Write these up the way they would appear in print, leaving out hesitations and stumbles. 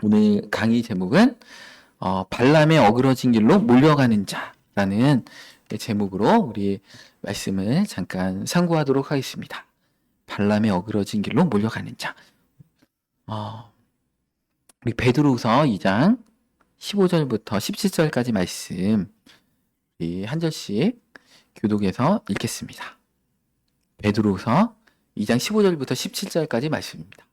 오늘 강의 제목은 발람의 어그러진 길로 몰려가는 자라는 제목으로 우리 말씀을 잠깐 상고하도록 하겠습니다. 발람의 어그러진 길로 몰려가는 자. 우리 베드로후서 2장 15절부터 17절까지 말씀 우리 한 절씩 교독해서 읽겠습니다. 베드로후서 2장 15절부터 17절까지 말씀입니다.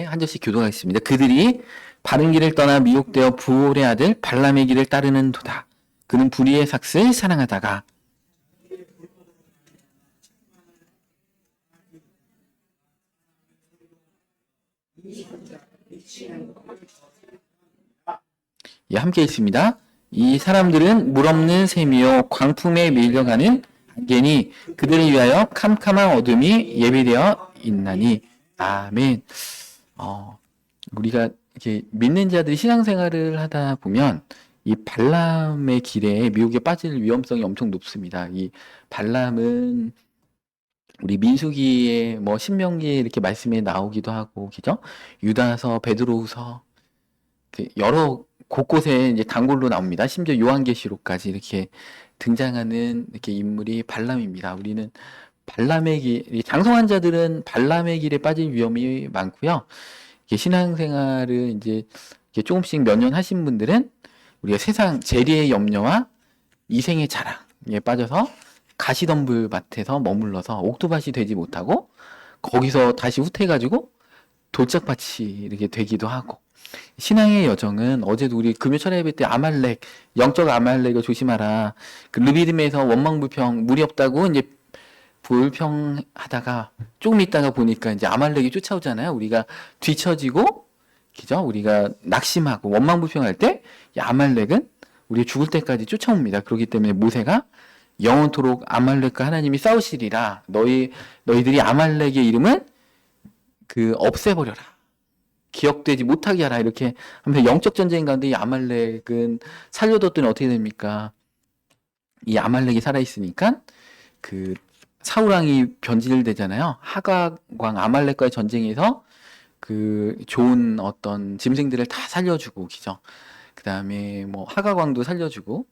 한 절씩 교독하겠습니다. 그들이 바른 길을 떠나 미혹되어 부올의 아들 발람의 길을 따르는 도다. 그는 불의의 삭슬 사랑하다가 함께 읽습니다. 이 사람들은 물 없는 샘이요 광풍에 밀려가는 안개니 그들을 위하여 캄캄한 어둠이 예비되어 있나니. 아멘. 우리가 이렇게 믿는 자들이 신앙생활을 하다 보면 이 발람의 길에 미혹에 빠질 위험성이 엄청 높습니다. 이 발람은 우리 민수기에 신명기에 이렇게 말씀에 나오기도 하고, 그죠? 유다서, 베드로후서 여러 곳곳에 이제 단골로 나옵니다. 심지어 요한계시록까지 이렇게 등장하는 이렇게 인물이 발람입니다. 우리는 발람의 길, 장성한 자들은 발람의 길에 빠질 위험이 많고요. 신앙생활을 이제 조금씩 몇 년 하신 분들은 우리가 세상 재리의 염려와 이생의 자랑에 빠져서 가시덤불 밭에서 머물러서 옥토밭이 되지 못하고 거기서 다시 후퇴해가지고 돌짝밭이 이렇게 되기도 하고, 신앙의 여정은 어제도 우리 금요철 예배 때 아말렉, 영적 아말렉을 조심하라. 그 르비딤에서 원망불평, 물이 없다고 이제 불평하다가 조금 있다가 보니까 이제 아말렉이 쫓아오잖아요. 우리가 뒤처지고, 그죠? 우리가 낙심하고 원망불평할 때 아말렉은 우리 죽을 때까지 쫓아옵니다. 그렇기 때문에 모세가 영원토록 아말렉과 하나님이 싸우시리라. 너희들이 아말렉의 이름을 없애버려라. 기억되지 못하게 하라. 이렇게 하면서 영적 전쟁 가운데 이 아말렉은 살려뒀더니 어떻게 됩니까? 이 아말렉이 살아있으니까 사울왕이 변질되잖아요. 하각왕 아말렉과의 전쟁에서 좋은 어떤 짐승들을 다 살려주고, 그죠? 그 다음에 하각왕도 살려주고,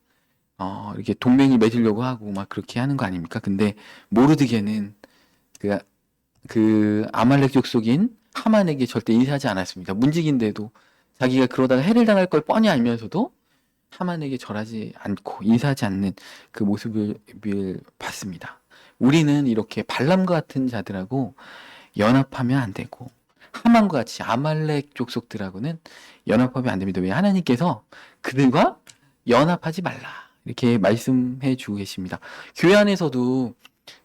이렇게 동맹을 맺으려고 하고 막 그렇게 하는 거 아닙니까? 근데 모르드게는 아말렉 족속인 하만에게 절대 인사하지 않았습니다. 문직인데도 자기가 그러다가 해를 당할 걸 뻔히 알면서도 하만에게 절하지 않고 인사하지 않는 그 모습을 봤습니다. 우리는 이렇게 발람과 같은 자들하고 연합하면 안 되고, 하만과 같이 아말렉 족속들하고는 연합하면 안 됩니다. 왜? 하나님께서 그들과 연합하지 말라 이렇게 말씀해 주고 계십니다. 교회 안에서도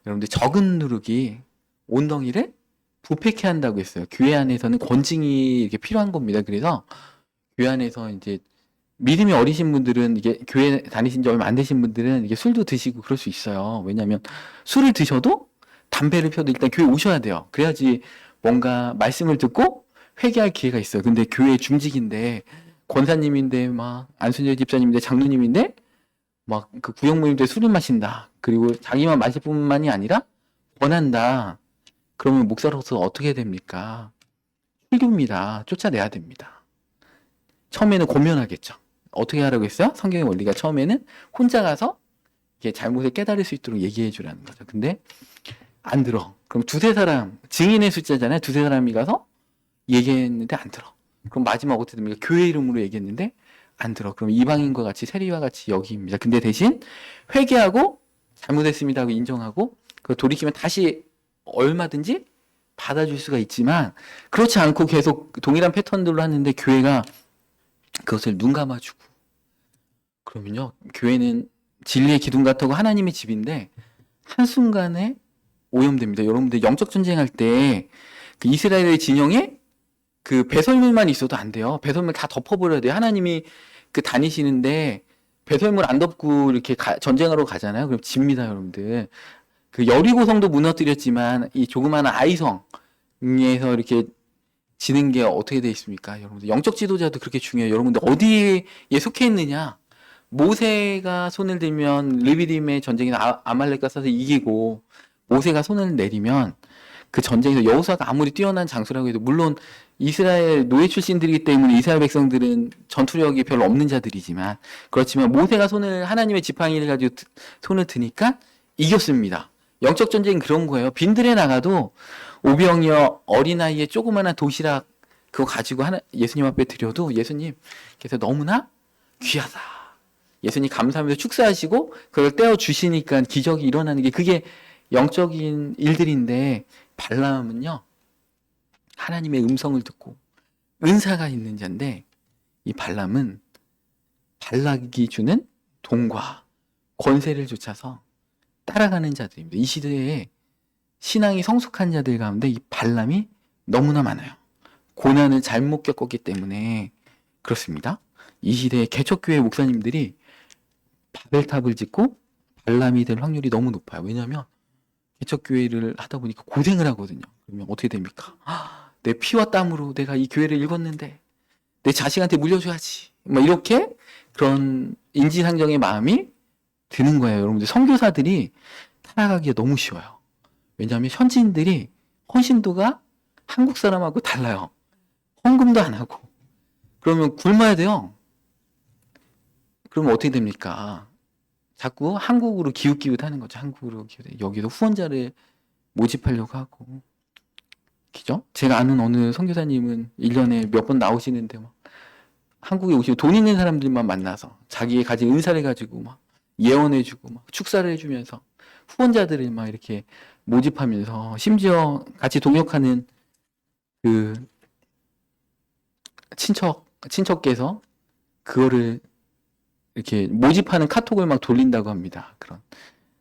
여러분들 적은 누룩이 온덩이를 부패케 한다고 했어요. 교회 안에서는 권징이 이렇게 필요한 겁니다. 그래서 교회 안에서 이제 믿음이 어리신 분들은, 이게 교회 다니신 지 얼마 안 되신 분들은 이게 술도 드시고 그럴 수 있어요. 왜냐하면 술을 드셔도 담배를 펴도 일단 교회 오셔야 돼요. 그래야지 뭔가 말씀을 듣고 회개할 기회가 있어요. 근데 교회 중직인데 권사님인데 안순재 집사님인데 장로님인데 그 구역모임때 술을 마신다. 그리고 자기만 마실 뿐만이 아니라 권한다. 그러면 목사로서 어떻게 됩니까? 출교입니다. 쫓아내야 됩니다. 처음에는 고면하겠죠. 어떻게 하라고 했어요? 성경의 원리가 처음에는 혼자 가서 이게 잘못을 깨달을 수 있도록 얘기해 주라는 거죠. 근데 안 들어. 그럼 두세 사람, 증인의 숫자잖아요. 두세 사람이 가서 얘기했는데 안 들어. 그럼 마지막 어떻게 됩니까? 교회 이름으로 얘기했는데 안 들어. 그럼 이방인과 같이 세리와 같이 여기입니다. 근데 대신 회개하고 잘못했습니다 하고 인정하고 돌이키면 다시 얼마든지 받아줄 수가 있지만, 그렇지 않고 계속 동일한 패턴들로 하는데 교회가 그것을 눈 감아주고, 그러면요, 교회는 진리의 기둥 같고 하나님의 집인데 한순간에 오염됩니다. 여러분들 영적 전쟁할 때 이스라엘의 진영에 배설물만 있어도 안 돼요. 배설물 다 덮어버려야 돼요. 하나님이 다니시는데 배설물 안 덮고 이렇게 전쟁하러 가잖아요. 그럼 집니다, 여러분들. 여리고성도 무너뜨렸지만 이 조그마한 아이성에서 이렇게 지는 게 어떻게 되어 있습니까? 여러분들 영적 지도자도 그렇게 중요해요. 여러분들 어디에 속해 있느냐? 모세가 손을 들면 르비딤의 전쟁에서 아말렉과 싸서 이기고, 모세가 손을 내리면 그 전쟁에서 여호수아가 아무리 뛰어난 장수라고 해도 물론 이스라엘 노예 출신들이기 때문에 이스라엘 백성들은 전투력이 별로 없는 자들이지만 그렇지만 모세가 하나님의 지팡이를 가지고 손을 드니까 이겼습니다. 영적 전쟁은 그런 거예요. 빈들에 나가도 오병이어 어린아이의 조그마한 도시락 그거 가지고 예수님 앞에 드려도 예수님께서 너무나 귀하다. 예수님 감사하면서 축사하시고 그걸 떼어 주시니까 기적이 일어나는 게 그게 영적인 일들인데 발람은요. 하나님의 음성을 듣고 은사가 있는 자인데 이 발람은 발락이 주는 돈과 권세를 쫓아서 따라가는 자들입니다. 이 시대에 신앙이 성숙한 자들 가운데 이 발람이 너무나 많아요. 고난을 잘못 겪었기 때문에 그렇습니다. 이 시대의 개척교회 목사님들이 바벨탑을 짓고 발람이 될 확률이 너무 높아요. 왜냐하면 개척교회를 하다 보니까 고생을 하거든요. 그러면 어떻게 됩니까? 내 피와 땀으로 내가 이 교회를 읽었는데 내 자식한테 물려줘야지. 막 이렇게 그런 인지상정의 마음이 드는 거예요. 여러분들 선교사들이 타락하기가 너무 쉬워요. 왜냐하면 현지인들이 헌신도가 한국 사람하고 달라요. 헌금도 안 하고. 그러면 굶어야 돼요. 그러면 어떻게 됩니까? 자꾸 한국으로 기웃기웃하는 거죠. 한국으로 기웃. 여기도 후원자를 모집하려고 하고. 그죠? 제가 아는 어느 선교사님은 1년에 몇 번 나오시는데 막 한국에 오시면 돈 있는 사람들만 만나서 자기의 가진 은사를 가지고 막 예언해주고 막 축사를 해주면서 후원자들을 막 이렇게 모집하면서 심지어 같이 동역하는 그 친척께서 그거를 이렇게 모집하는 카톡을 막 돌린다고 합니다. 그런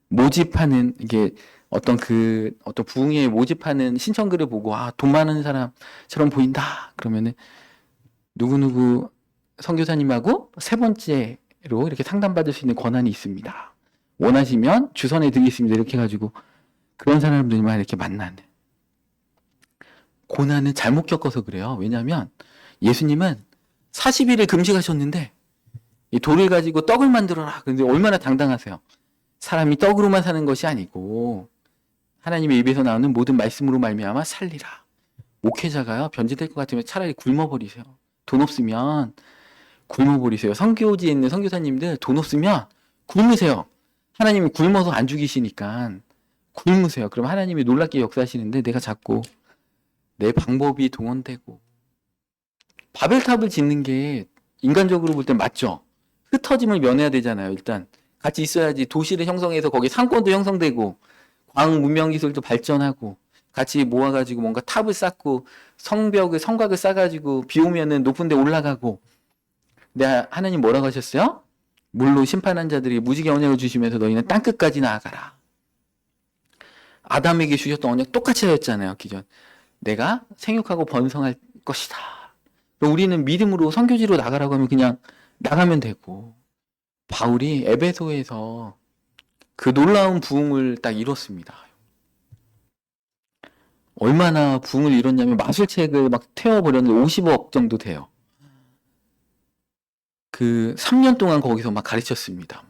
모집하는 이게 어떤 부흥회에 모집하는 신청글을 보고 돈 많은 사람처럼 보인다. 그러면은 누구누구 선교사님하고 세 번째로 이렇게 상담받을 수 있는 권한이 있습니다. 원하시면 주선해 드리겠습니다. 이렇게 해가지고 그런 사람들만 이렇게 만나는. 고난을 잘못 겪어서 그래요. 왜냐하면 예수님은 40일을 금식하셨는데 이 돌을 가지고 떡을 만들어라. 근데 얼마나 당당하세요. 사람이 떡으로만 사는 것이 아니고 하나님의 입에서 나오는 모든 말씀으로 말미암아 살리라. 목회자가요. 변제될 것 같으면 차라리 굶어버리세요. 돈 없으면 굶어버리세요. 선교지에 있는 선교사님들 돈 없으면 굶으세요. 하나님이 굶어서 안 죽이시니까 굶으세요. 그럼 하나님이 놀랍게 역사하시는데 내가 자꾸 내 방법이 동원되고 바벨탑을 짓는 게 인간적으로 볼 땐 맞죠. 흩어짐을 면해야 되잖아요. 일단 같이 있어야지 도시를 형성해서 거기 상권도 형성되고 광 문명 기술도 발전하고 같이 모아가지고 뭔가 탑을 쌓고 성곽을 쌓아가지고 비 오면은 높은 데 올라가고. 근데 하나님 뭐라고 하셨어요? 물로 심판한 자들이 무지개 언약을 주시면서 너희는 땅끝까지 나아가라. 아담에게 주셨던 언약 똑같이 하였잖아요. 기존 내가 생육하고 번성할 것이다. 우리는 믿음으로 선교지로 나가라고 하면 그냥 나가면 되고. 바울이 에베소에서 그 놀라운 부흥을 딱 이뤘습니다. 얼마나 부흥을 이뤘냐면 마술책을 막 태워버렸는데 50억 정도 돼요. 그 3년 동안 거기서 막 가르쳤습니다.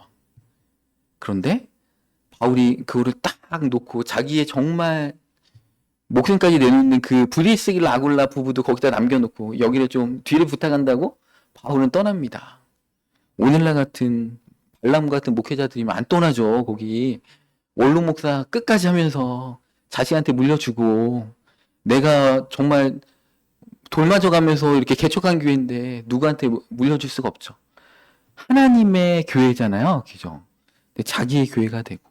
그런데 바울이 그거를 딱 놓고 자기의 정말 목숨까지 내놓는 그 브리스길라 아굴라 부부도 거기다 남겨놓고 여기를 좀 뒤를 부탁한다고 바울은 떠납니다. 오늘날 같은 발람 같은 목회자들이면 안 떠나죠. 거기 원로 목사 끝까지 하면서 자식한테 물려주고 내가 정말 돌맞아가면서 이렇게 개척한 교회인데 누구한테 물려줄 수가 없죠. 하나님의 교회잖아요. 그죠? 근데 자기의 교회가 되고.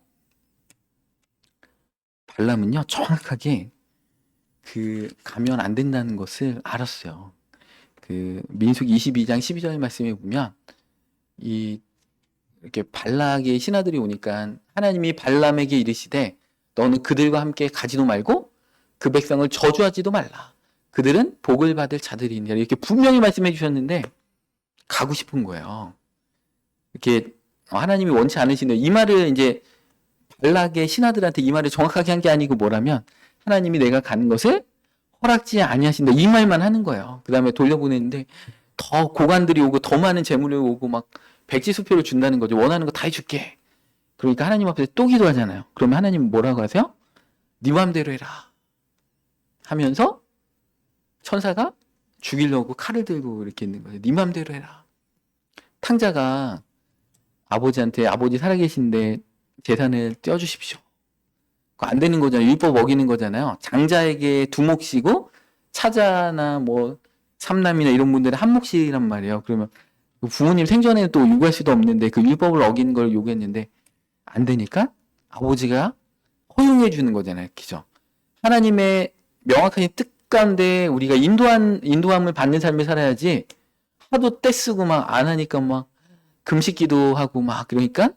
발람은요 정확하게 가면 안 된다는 것을 알았어요. 민수기 22장 12절 말씀에 보면 이렇게 발락의 신하들이 오니까 하나님이 발람에게 이르시되 너는 그들과 함께 가지도 말고 그 백성을 저주하지도 말라. 그들은 복을 받을 자들이니라. 이렇게 분명히 말씀해 주셨는데 가고 싶은 거예요. 이렇게 하나님이 원치 않으시는 이 말을 이제 발락의 신하들한테 이 말을 정확하게 한 게 아니고 뭐라면 하나님이 내가 가는 것을 허락지 아니하신다. 이 말만 하는 거예요. 그 다음에 돌려보냈는데 더 고관들이 오고 더 많은 재물이 오고 막 백지수표를 준다는 거죠. 원하는 거 다 해줄게. 그러니까 하나님 앞에서 또 기도하잖아요. 그러면 하나님 뭐라고 하세요? 네 맘대로 해라. 하면서 천사가 죽이려고 칼을 들고 이렇게 있는 거예요. 네 맘대로 해라. 탕자가 아버지한테 아버지 살아계신데 재산을 떼어주십시오. 그거 안 되는 거잖아요. 율법 어기는 거잖아요. 장자에게 두 몫이고 차자나 뭐 삼남이나 이런 분들은 한 몫이란 말이에요. 그러면 부모님 생전에 또 요구할 수도 없는데 그 율법을 어긴 걸 요구했는데 안 되니까 아버지가 허용해 주는 거잖아요. 그죠? 하나님의 명확한 뜻 가운데 우리가 인도함을 받는 삶을 살아야지 하도 떼쓰고 막 안 하니까 막 금식기도 하고 막 그러니까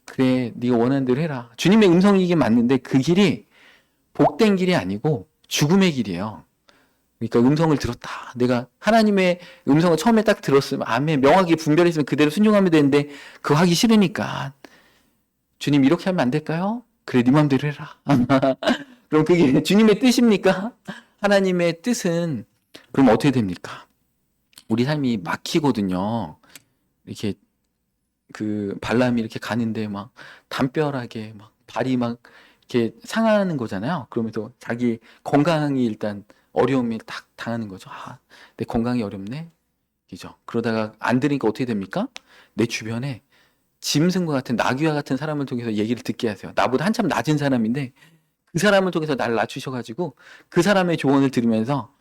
그래 네가 원하는 대로 해라. 주님의 음성이긴 맞는데 그 길이 복된 길이 아니고 죽음의 길이에요. 그러니까 음성을 들었다. 내가 하나님의 음성을 처음에 딱 들었으면 아멘 명확히 분별했으면 그대로 순종하면 되는데 그거 하기 싫으니까 주님 이렇게 하면 안 될까요? 그래 네 맘대로 해라. 그럼 그게 주님의 뜻입니까? 하나님의 뜻은 그럼 어떻게 됩니까? 우리 삶이 막히거든요. 이렇게 그 발람이 이렇게 가는데 막 담벼락에 막 발이 막 이렇게 상하는 거잖아요. 그러면서 자기 건강이 일단 어려움이 딱 당하는 거죠. 아, 내 건강이 어렵네. 그죠? 그러다가 안 들으니까 어떻게 됩니까? 내 주변에 짐승과 같은 나귀와 같은 사람을 통해서 얘기를 듣게 하세요. 나보다 한참 낮은 사람인데 그 사람을 통해서 나를 낮추셔가지고 그 사람의 조언을 들으면서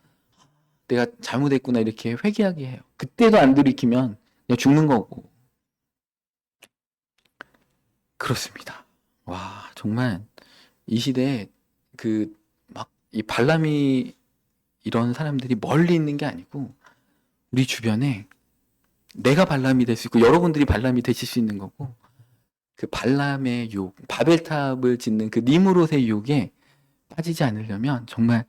내가 잘못했구나 이렇게 회개하게 해요. 그때도 안 들이키면 그냥 죽는 거고. 그렇습니다. 와, 정말 이 시대에 그 막 이 발람이 이런 사람들이 멀리 있는 게 아니고 우리 주변에 내가 발람이 될 수 있고 여러분들이 발람이 되실 수 있는 거고 그 발람의 유혹, 바벨탑을 짓는 그 니무롯의 유혹에 빠지지 않으려면 정말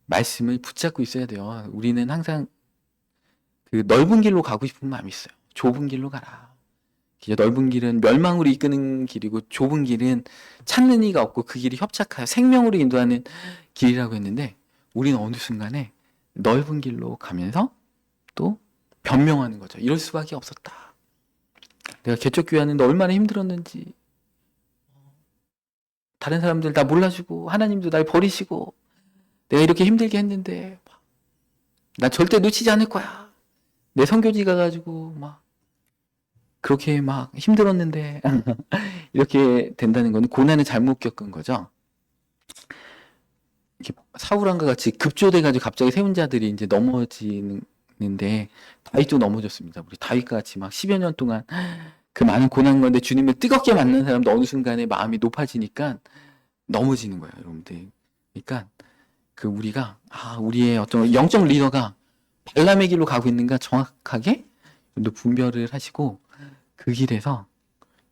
말씀을 붙잡고 있어야 돼요. 우리는 항상 그 넓은 길로 가고 싶은 마음이 있어요. 좁은 길로 가라. 넓은 길은 멸망으로 이끄는 길이고 좁은 길은 찾는 이가 없고 그 길이 협착하여 생명으로 인도하는 길이라고 했는데 우리는 어느 순간에 넓은 길로 가면서 또 변명하는 거죠. 이럴 수밖에 없었다. 내가 개척교회 하는데 얼마나 힘들었는지 다른 사람들 다 몰라주고 하나님도 날 버리시고 내가 이렇게 힘들게 했는데 나 절대 놓치지 않을 거야. 내 선교지 가가지고 막 그렇게 막 힘들었는데 이렇게 된다는 거는 고난을 잘못 겪은 거죠. 이렇게 사울왕과 같이 급조돼가지고 갑자기 세운 자들이 이제 넘어지는데 다윗도 넘어졌습니다. 우리 다윗과 같이 막 10여 년 동안 그 많은 고난 가운데 주님을 뜨겁게 만난 사람도 어느 순간에 마음이 높아지니까 넘어지는 거예요, 여러분들. 그러니까 그 우리가 우리의 어떤 영적 리더가 발람의 길로 가고 있는가 정확하게 분별을 하시고 그 길에서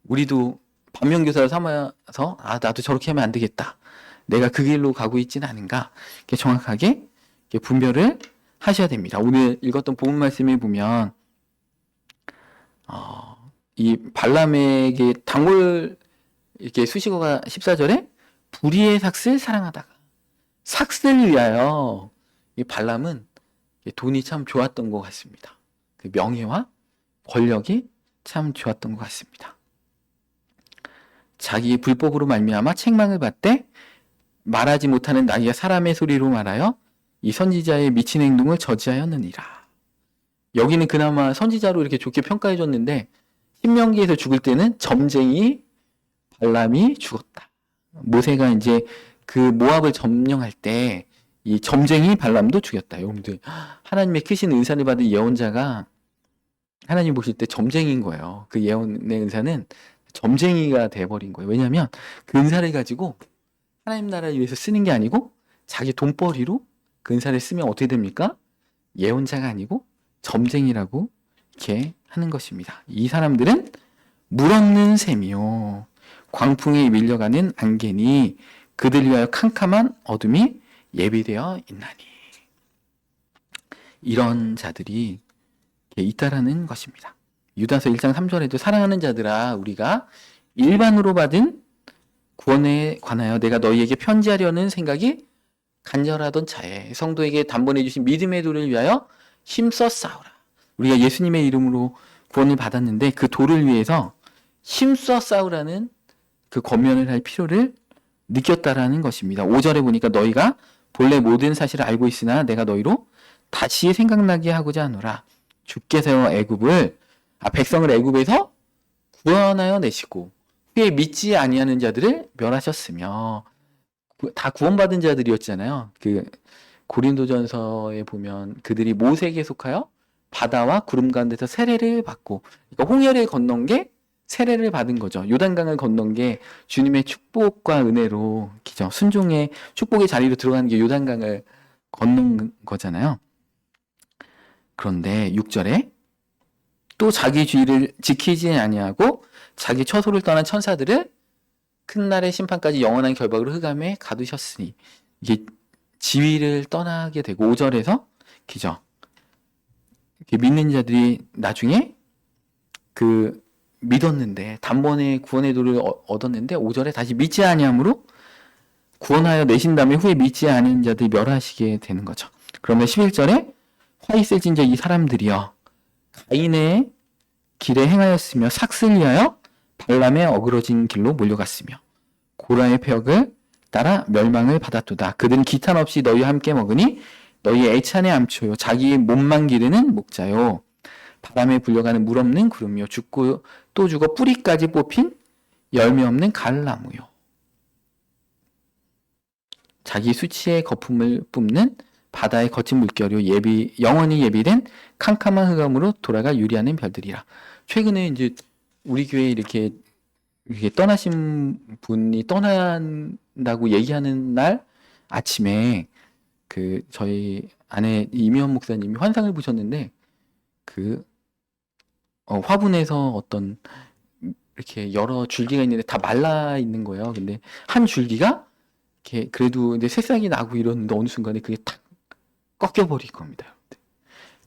우리도 반면교사를 삼아서 나도 저렇게 하면 안 되겠다. 내가 그 길로 가고 있지는 않은가. 이렇게 정확하게 이렇게 분별을 하셔야 됩니다. 오늘 읽었던 본문 말씀에 보면 이 발람에게 단골 이렇게 수식어가 14절에 불의의 삭슬 사랑하다가 삭슬을 위하여 이 발람은 돈이 참 좋았던 것 같습니다. 그 명예와 권력이 참 좋았던 것 같습니다. 자기의 불법으로 말미암아 책망을 받되 말하지 못하는 나이가 사람의 소리로 말하여 이 선지자의 미친 행동을 저지하였느니라. 여기는 그나마 선지자로 이렇게 좋게 평가해 줬는데 신명기에서 죽을 때는 점쟁이 발람이 죽었다. 모세가 이제 그 모압을 점령할 때 이 점쟁이 발람도 죽였다. 여러분들 하나님의 크신 은사를 받은 예언자가 하나님 보실 때 점쟁이인 거예요. 그 예언의 은사는 점쟁이가 돼버린 거예요. 왜냐하면 그 은사를 가지고 하나님 나라를 위해서 쓰는 게 아니고 자기 돈벌이로 그 은사를 쓰면 어떻게 됩니까? 예언자가 아니고 점쟁이라고 이렇게 하는 것입니다. 이 사람들은 물 없는 샘이요 광풍에 밀려가는 안개니 그들 위하여 캄캄한 어둠이 예비되어 있나니. 이런 자들이 있다라는 것입니다. 유다서 1장 3절에도 사랑하는 자들아 우리가 일반으로 받은 구원에 관하여 내가 너희에게 편지하려는 생각이 간절하던 차에 성도에게 단번해 주신 믿음의 도를 위하여 힘써 싸우라. 우리가 예수님의 이름으로 구원을 받았는데 그 도를 위해서 힘써 싸우라는 그 권면을 할 필요를 느꼈다라는 것입니다. 5절에 보니까 너희가 본래 모든 사실을 알고 있으나 내가 너희로 다시 생각나게 하고자 하노라. 주께서 백성을 애굽에서 구원하여 내시고 후에 믿지 아니하는 자들을 멸하셨으며, 다 구원받은 자들이었잖아요. 그 고린도전서에 보면 그들이 모세에게 속하여 바다와 구름 가운데서 세례를 받고, 그러니까 홍해를 건넌 게 세례를 받은 거죠. 요단강을 건넌 게 주님의 축복과 은혜로, 기죠. 순종의 축복의 자리로 들어가는 게 요단강을 건넌 거잖아요. 그런데 6절에 또 자기 주의를 지키지 아니하고 자기 처소를 떠난 천사들을 큰 날의 심판까지 영원한 결박으로 흑암에 가두셨으니, 이게 지위를 떠나게 되고, 5절에서 기죠. 믿는 자들이 나중에 그 믿었는데 단번에 구원의 도를 얻었는데 5절에 다시 믿지 아니함으로 구원하여 내신 다음에 후에 믿지 않은 자들이 멸하시게 되는 거죠. 그러면 11절에 화 있을 진저 이 사람들이여 가인의 길에 행하였으며 삭슬 위하여 발람의 어그러진 길로 몰려갔으며 고라의 폐역을 따라 멸망을 받았도다. 그들은 기탄 없이 너희와 함께 먹으니 너희의 애찬의 암초요 자기의 몸만 기르는 목자요 바람에 불려가는 물 없는 구름이요 죽고 또 죽어 뿌리까지 뽑힌 열매 없는 가을나무요. 자기 수치의 거품을 뿜는 바다의 거친 물결이요 영원히 예비된 캄캄한 흑암으로 돌아가 유리하는 별들이라. 최근에 이제 우리 교회에 이렇게 떠나신 분이 떠난다고 얘기하는 날 아침에 그 저희 아내 이미연 목사님이 환상을 보셨는데, 그 화분에서 어떤 이렇게 여러 줄기가 있는데 다 말라 있는 거예요. 근데 한 줄기가 이렇게 그래도 근데 새싹이 나고 이러는데 어느 순간에 그게 탁 꺾여버린 겁니다.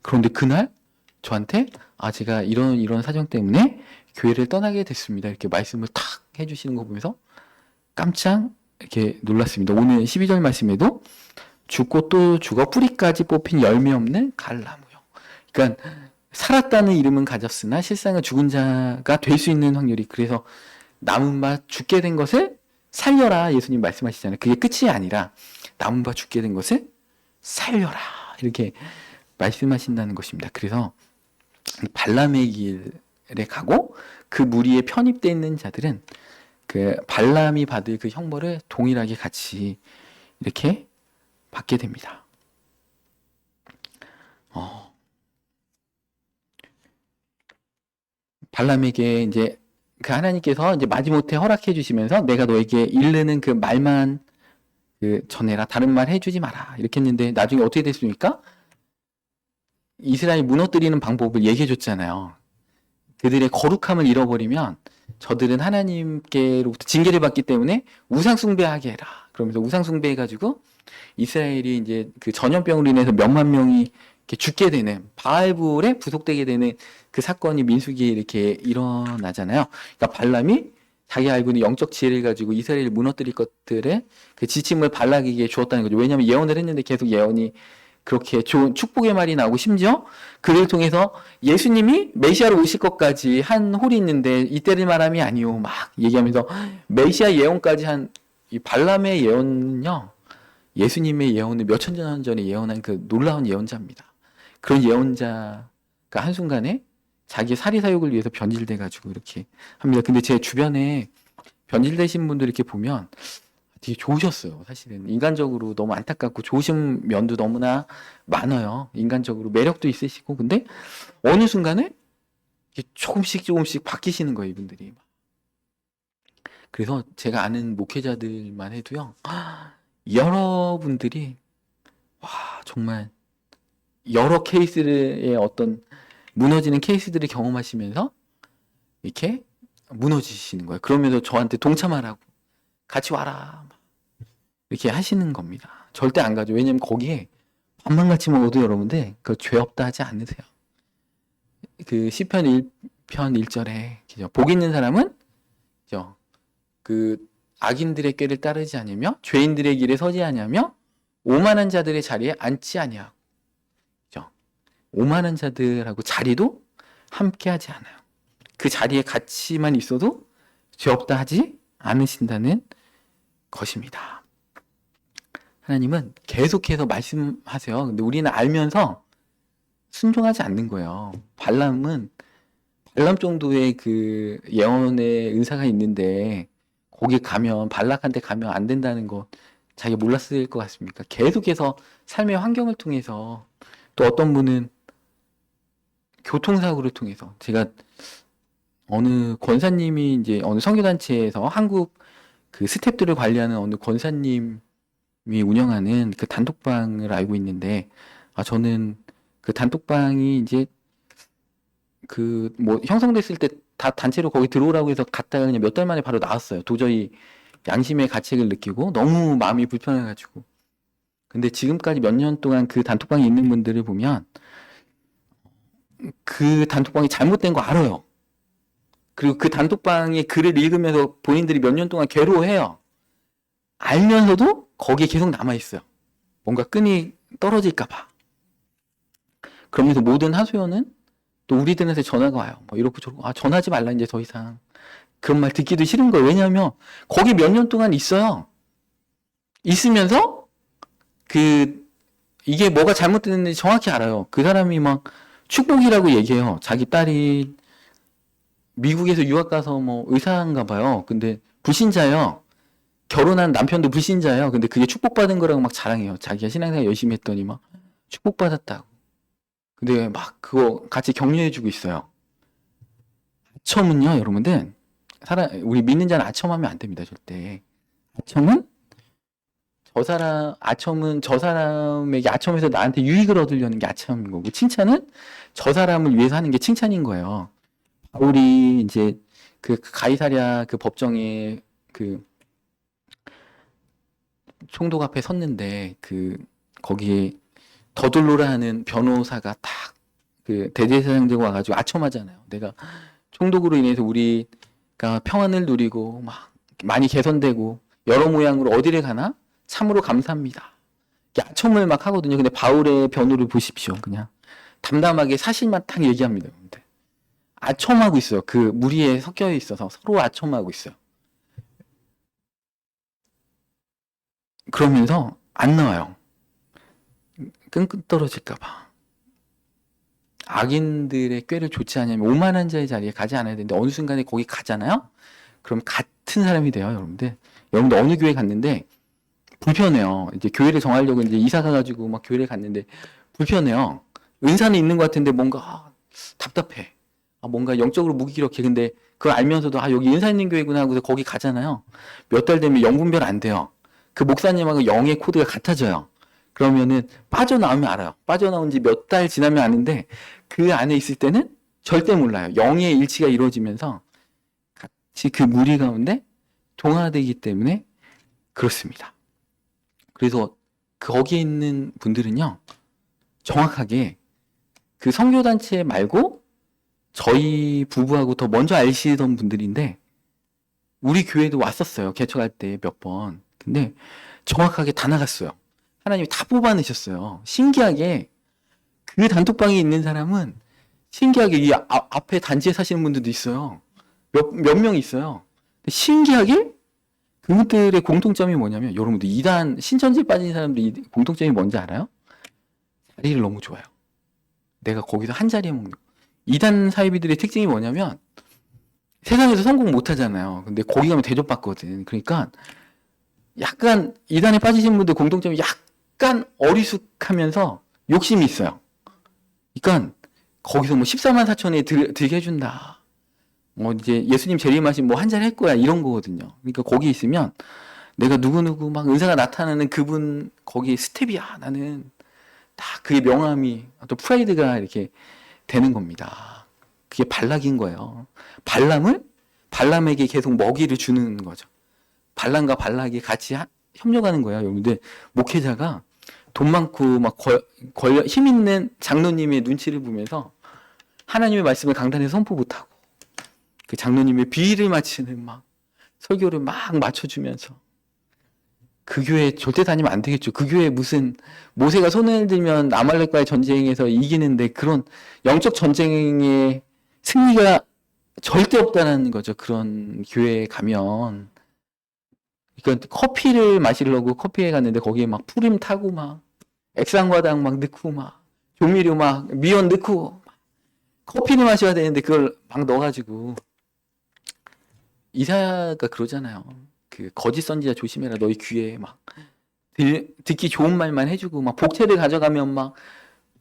그런데 그날 저한테 제가 이런 사정 때문에 교회를 떠나게 됐습니다. 이렇게 말씀을 탁 해주시는 거 보면서 깜짝 이렇게 놀랐습니다. 오늘 12절 말씀에도 죽고 또 죽어 뿌리까지 뽑힌 열매 없는 가을나무요. 그러니까 살았다는 이름은 가졌으나 실상은 죽은 자가 될 수 있는 확률이, 그래서 남은 바 죽게 된 것을 살려라 예수님 말씀하시잖아요. 그게 끝이 아니라 남은 바 죽게 된 것을 살려라 이렇게 말씀하신다는 것입니다. 그래서 발람의 길에 가고 그 무리에 편입되어 있는 자들은 그 발람이 받을 그 형벌을 동일하게 같이 이렇게 받게 됩니다. 발람에게 이제 그 하나님께서 이제 마지못해 허락해 주시면서 내가 너에게 이르는 그 말만 그 전해라, 다른 말 해주지 마라 이렇게 했는데 나중에 어떻게 됐습니까? 이스라엘 무너뜨리는 방법을 얘기해 줬잖아요. 그들의 거룩함을 잃어버리면 저들은 하나님께로부터 징계를 받기 때문에 우상 숭배하게 해라. 그러면서 우상 숭배해가지고 이스라엘이 이제 그 전염병으로 인해서 몇만 명이 이렇게 죽게 되는, 바알불에 부속되게 되는 그 사건이 민수기에 이렇게 일어나잖아요. 그러니까 발람이 자기 알고 있는 영적 지혜를 가지고 이스라엘을 무너뜨릴 것들의 그 지침을 발락에게 주었다는 거죠. 왜냐하면 예언을 했는데 계속 예언이 그렇게 좋은 축복의 말이 나오고, 심지어 그를 통해서 예수님이 메시아로 오실 것까지 한 홀이 있는데 이때를 말함이 아니오 막 얘기하면서 메시아 예언까지 한 이 발람의 예언은요, 예수님의 예언을 몇천 년 전에 예언한 그 놀라운 예언자입니다. 그런 예언자가 한순간에 자기 사리사욕을 위해서 변질돼 가지고 이렇게 합니다. 근데 제 주변에 변질되신 분들 이렇게 보면 되게 좋으셨어요. 사실은 인간적으로 너무 안타깝고 좋으신 면도 너무나 많아요. 인간적으로 매력도 있으시고. 근데 어느 순간에 조금씩 바뀌시는 거예요, 이분들이. 그래서 제가 아는 목회자들만 해도요, 여러분들이 정말 여러 케이스의 어떤 무너지는 케이스들을 경험하시면서 이렇게 무너지시는 거예요. 그러면서 저한테 동참하라고, 같이 와라 이렇게 하시는 겁니다. 절대 안 가죠. 왜냐면 거기에 밥만 같이 먹어도 여러분들 그 죄 없다 하지 않으세요. 그 시편 1편 1절에 복 있는 사람은 그 악인들의 꾀를 따르지 아니며 죄인들의 길에 서지 아니하며 오만한 자들의 자리에 앉지 아니하고, 오만한 자들하고 자리도 함께 하지 않아요. 그 자리에 같이만 있어도 죄 없다 하지 않으신다는 것입니다. 하나님은 계속해서 말씀하세요. 근데 우리는 알면서 순종하지 않는 거예요. 발람 정도의 그 예언의 은사가 있는데 거기 가면 발락한테 가면 안 된다는 거 자기가 몰랐을 것 같습니까? 계속해서 삶의 환경을 통해서 또 어떤 분은 교통사고를 통해서 제가 어느 권사님이 이제 어느 선교단체에서 한국 그 스태프들을 관리하는 어느 권사님이 운영하는 그 단톡방을 알고 있는데 저는 그 단톡방이 이제 그 뭐 형성됐을 때 다 단체로 거기 들어오라고 해서 갔다가 그냥 몇 달 만에 바로 나왔어요. 도저히 양심의 가책을 느끼고 너무 마음이 불편해가지고. 근데 지금까지 몇 년 동안 그 단톡방에 있는 분들을 보면 그 단톡방이 잘못된 거 알아요. 그리고 그 단톡방의 글을 읽으면서 본인들이 몇 년 동안 괴로워해요. 알면서도 거기에 계속 남아있어요. 뭔가 끈이 떨어질까 봐. 그러면서 모든 하소연은 또 우리들한테 전화가 와요. 뭐 이렇고 저렇고 전화하지 말라 이제 더 이상. 그런 말 듣기도 싫은 거예요. 왜냐하면 거기 몇 년 동안 있어요. 있으면서 이게 뭐가 잘못됐는지 정확히 알아요. 그 사람이 막 축복이라고 얘기해요. 자기 딸이 미국에서 유학 가서 뭐 의사인가 봐요. 근데 불신자예요. 결혼한 남편도 불신자예요. 근데 그게 축복받은 거라고 막 자랑해요. 자기가 신앙생활 열심히 했더니 막 축복받았다고. 근데 막 그거 같이 격려해주고 있어요. 아첨은요, 여러분들, 우리 믿는 자는 아첨하면 안 됩니다, 절대. 아첨은 아첨은 저 사람에게 아첨해서 나한테 유익을 얻으려는 게 아첨인 거고, 칭찬은 저 사람을 위해서 하는 게 칭찬인 거예요. 바울이 이제 그 가이사랴 그 법정에 그 총독 앞에 섰는데 거기에 더둘로라 하는 변호사가 딱 그 대제사장들 와가지고 아첨하잖아요. 내가 총독으로 인해서 우리가 평안을 누리고 막 많이 개선되고 여러 모양으로 어디를 가나 참으로 감사합니다. 아첨을 막 하거든요. 근데 바울의 변호를 보십시오. 그냥 담담하게 사실만 딱 얘기합니다. 아첨하고 있어요. 그 무리에 섞여 있어서 서로 아첨하고 있어요. 그러면서 안 나와요. 끈끈 떨어질까봐. 악인들의 꾀를 좋지 않으면 오만한 자의 자리에 가지 않아야 되는데 어느 순간에 거기 가잖아요? 그럼 같은 사람이 돼요, 여러분들. 여러분들 어느 교회 갔는데 불편해요. 이제 교회를 정하려고 이제 이사 가가지고 막 교회를 갔는데 불편해요. 은사는 있는 것 같은데 뭔가 답답해. 뭔가 영적으로 무기력해. 근데 그걸 알면서도 여기 은사 있는 교회구나 하고서 거기 가잖아요. 몇 달 되면 영 분별 안 돼요. 그 목사님하고 영의 코드가 같아져요. 그러면은 빠져나오면 알아요. 빠져나온 지 몇 달 지나면 아는데 그 안에 있을 때는 절대 몰라요. 영의 일치가 이루어지면서 같이 그 무리 가운데 동화되기 때문에 그렇습니다. 그래서 거기에 있는 분들은요, 정확하게 그 선교단체 말고 저희 부부하고 더 먼저 아시던 분들인데 우리 교회도 왔었어요. 개척할 때 몇 번. 근데 정확하게 다 나갔어요. 하나님이 다 뽑아내셨어요. 신기하게 그 단톡방에 있는 사람은 신기하게 이 앞에 단지에 사시는 분들도 있어요. 몇 명 있어요. 신기하게 그분들의 공통점이 뭐냐면 여러분들 이단 신천지에 빠진 사람들이 공통점이 뭔지 알아요? 자리를 너무 좋아요. 내가 거기서 한 자리에 먹는 거. 이단 사이비들의 특징이 뭐냐면 세상에서 성공 못 하잖아요. 근데 거기 가면 대접받거든. 그러니까 약간 이단에 빠지신 분들 공통점이 약간 어리숙하면서 욕심이 있어요. 그러니까 거기서 뭐 14만 4천에 들게 해준다. 뭐 이제 예수님 재림하신 뭐 한 자리 할 거야 이런 거거든요. 그러니까 거기 있으면 내가 누구누구 막 은사가 나타나는 그분 거기 스텝이야. 나는 다 그게 명함이 또 프라이드가 이렇게 되는 겁니다. 그게 발락인 거예요. 발람에게 계속 먹이를 주는 거죠. 발람과 발락이 같이 협력하는 거예요. 여러분들 목회자가 돈 많고 막 힘 있는 장로님의 눈치를 보면서 하나님의 말씀을 강단에 선포 못하고 그 장로님의 비위를 맞추는 막 설교를 막 맞춰주면서 그 교회 절대 다니면 안 되겠죠. 그 교회 무슨 모세가 손을 들면 아말렉과의 전쟁에서 이기는데 그런 영적 전쟁의 승리가 절대 없다는 거죠. 그런 교회에 가면 그러니까 커피를 마시려고 커피에 갔는데 거기에 막 프림 타고 막 액상과당 막 넣고 막 조미료 막 미원 넣고 커피를 마셔야 되는데 그걸 막 넣어가지고 이사야가 그러잖아요. 그 거짓 선지자 조심해라. 너희 귀에 막 듣기 좋은 말만 해주고 막 복채를 가져가면 막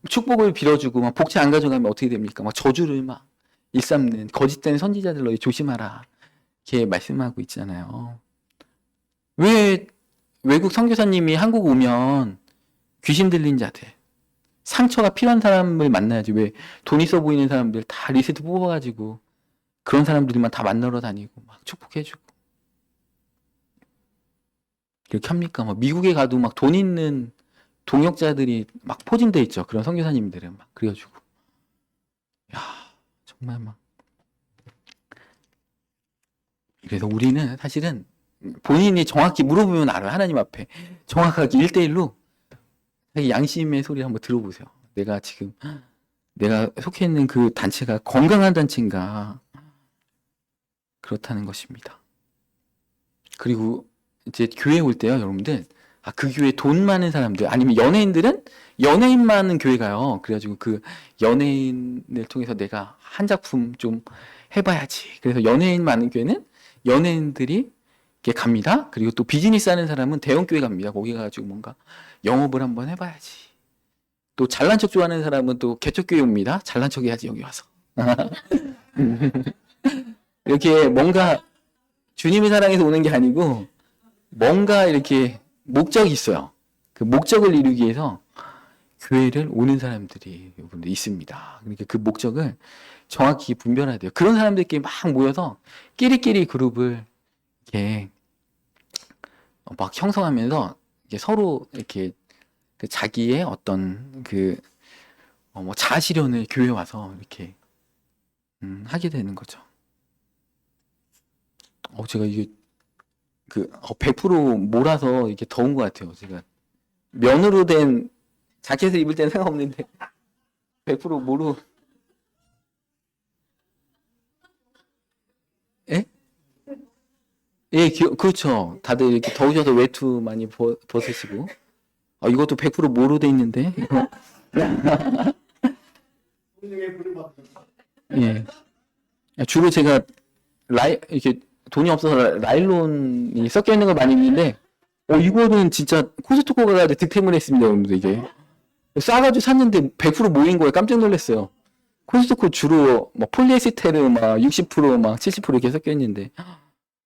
축복을 빌어주고 막 복채 안 가져가면 어떻게 됩니까? 막 저주를 막 일삼는 거짓된 선지자들 너희 조심하라. 이렇게 말씀하고 있잖아요. 왜 외국 선교사님이 한국 오면 귀신 들린 자들, 상처가 필요한 사람을 만나야지. 왜 돈 있어 보이는 사람들 다 리스트 뽑아가지고 그런 사람들만 다 만나러 다니고 막 축복해주고 이렇게 합니까? 막 미국에 가도 막 돈 있는 동역자들이 막 포진돼 있죠. 그런 선교사님들은 막 그래가지고 야 정말 막 그래서 우리는 사실은 본인이 정확히 물어보면 알아요. 하나님 앞에 정확하게 1대1로 양심의 소리를 한번 들어보세요. 내가 지금 내가 속해 있는 그 단체가 건강한 단체인가 그렇다는 것입니다. 그리고 이제 교회 올 때요, 여러분들. 아, 그 교회 돈 많은 사람들, 아니면 연예인들은 연예인 많은 교회 가요. 그래가지고 그 연예인을 통해서 내가 한 작품 좀 해봐야지. 그래서 연예인 많은 교회는 연예인들이 이렇게 갑니다. 그리고 또 비즈니스 하는 사람은 대형 교회 갑니다. 거기 가가지고 뭔가 영업을 한번 해봐야지. 또 잘난 척 좋아하는 사람은 또 개척교회 옵니다. 잘난 척 해야지, 여기 와서. 이렇게 뭔가 주님의 사랑에서 오는 게 아니고 뭔가 이렇게 목적이 있어요. 그 목적을 이루기 위해서 교회를 오는 사람들이 여러분들 있습니다. 그러니까 그 목적을 정확히 분별해야 돼요. 그런 사람들끼리 막 모여서 끼리끼리 그룹을 이렇게 막 형성하면서 이렇게 서로 이렇게 그 자기의 어떤 그 뭐 자아 실현을 교회에 와서 이렇게 하게 되는 거죠. 제가 이게 100% 몰아서 이렇게 더운 것 같아요. 제가 면으로 된 자켓을 입을 때는 상관없는데 100% 모로. 예? 예, 그렇죠. 다들 이렇게 더우셔서 외투 많이 벗으시고. 이것도 100% 모로 돼 있는데 이거. 예. 주로 제가 이렇게 돈이 없어서 라일론이 섞여 있는 걸 많이 입는데, 이거는 진짜 코스트코 가가지고 득템을 했습니다, 여러분들, 이게. 싸가지고 샀는데 100% 모인 거에 깜짝 놀랐어요. 코스트코 주로 뭐 폴리에스테르 막 60%막 70% 이렇게 섞여 있는데,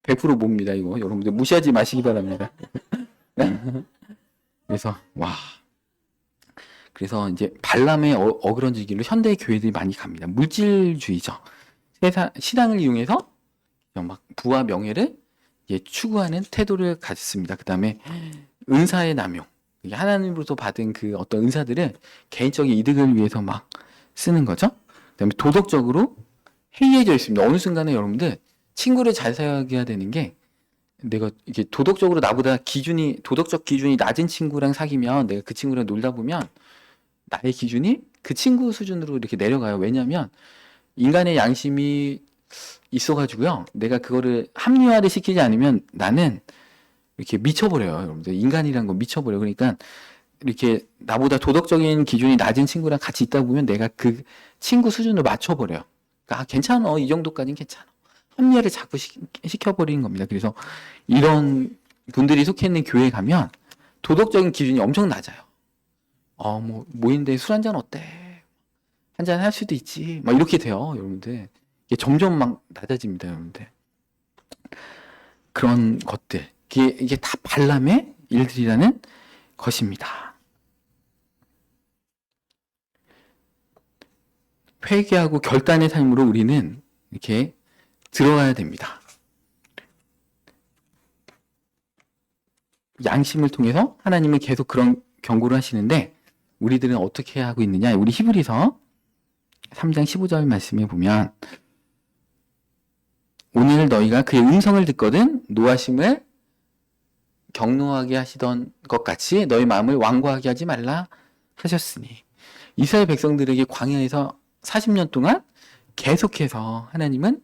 100% 몹니다, 이거. 여러분들 무시하지 마시기 바랍니다. 그래서, 와. 그래서 이제 발람의 어그러지기로 현대 교회들이 많이 갑니다. 물질주의죠. 신앙을 이용해서 막 부와 명예를 추구하는 태도를 가졌습니다. 그 다음에 은사의 남용. 하나님으로부터 받은 그 어떤 은사들을 개인적인 이득을 위해서 막 쓰는 거죠. 그 다음에 도덕적으로 해이해져 있습니다. 어느 순간에 여러분들 친구를 잘 사귀어야 되는 게 내가 이게 도덕적으로 나보다 도덕적 기준이 낮은 친구랑 사귀면 내가 그 친구랑 놀다 보면 나의 기준이 그 친구 수준으로 이렇게 내려가요. 왜냐하면 인간의 양심이 있어가지고요. 내가 그거를 합리화를 시키지 않으면 나는 이렇게 미쳐버려요. 여러분들 인간이란 건 미쳐버려요. 그러니까 이렇게 나보다 도덕적인 기준이 낮은 친구랑 같이 있다 보면 내가 그 친구 수준으로 맞춰버려요. 그러니까 괜찮아. 이 정도까지는 괜찮아. 합리화를 자꾸 시켜버리는 겁니다. 그래서 이런 분들이 속해 있는 교회에 가면 도덕적인 기준이 엄청 낮아요. 뭐 모인데 술 한잔 어때? 한잔 할 수도 있지. 막 이렇게 돼요, 여러분들. 이게 점점 막 낮아집니다, 여러분들. 그런 것들. 이게 다 발람의 일들이라는 것입니다. 회개하고 결단의 삶으로 우리는 이렇게 들어가야 됩니다. 양심을 통해서 하나님은 계속 그런 경고를 하시는데 우리들은 어떻게 하고 있느냐? 우리 히브리서 3장 15절 말씀에 보면 오늘 너희가 그의 음성을 듣거든 노하심을 경노하게 하시던 것 같이 너희 마음을 완고하게 하지 말라 하셨으니 이스라엘 백성들에게 광야에서 40년 동안 계속해서 하나님은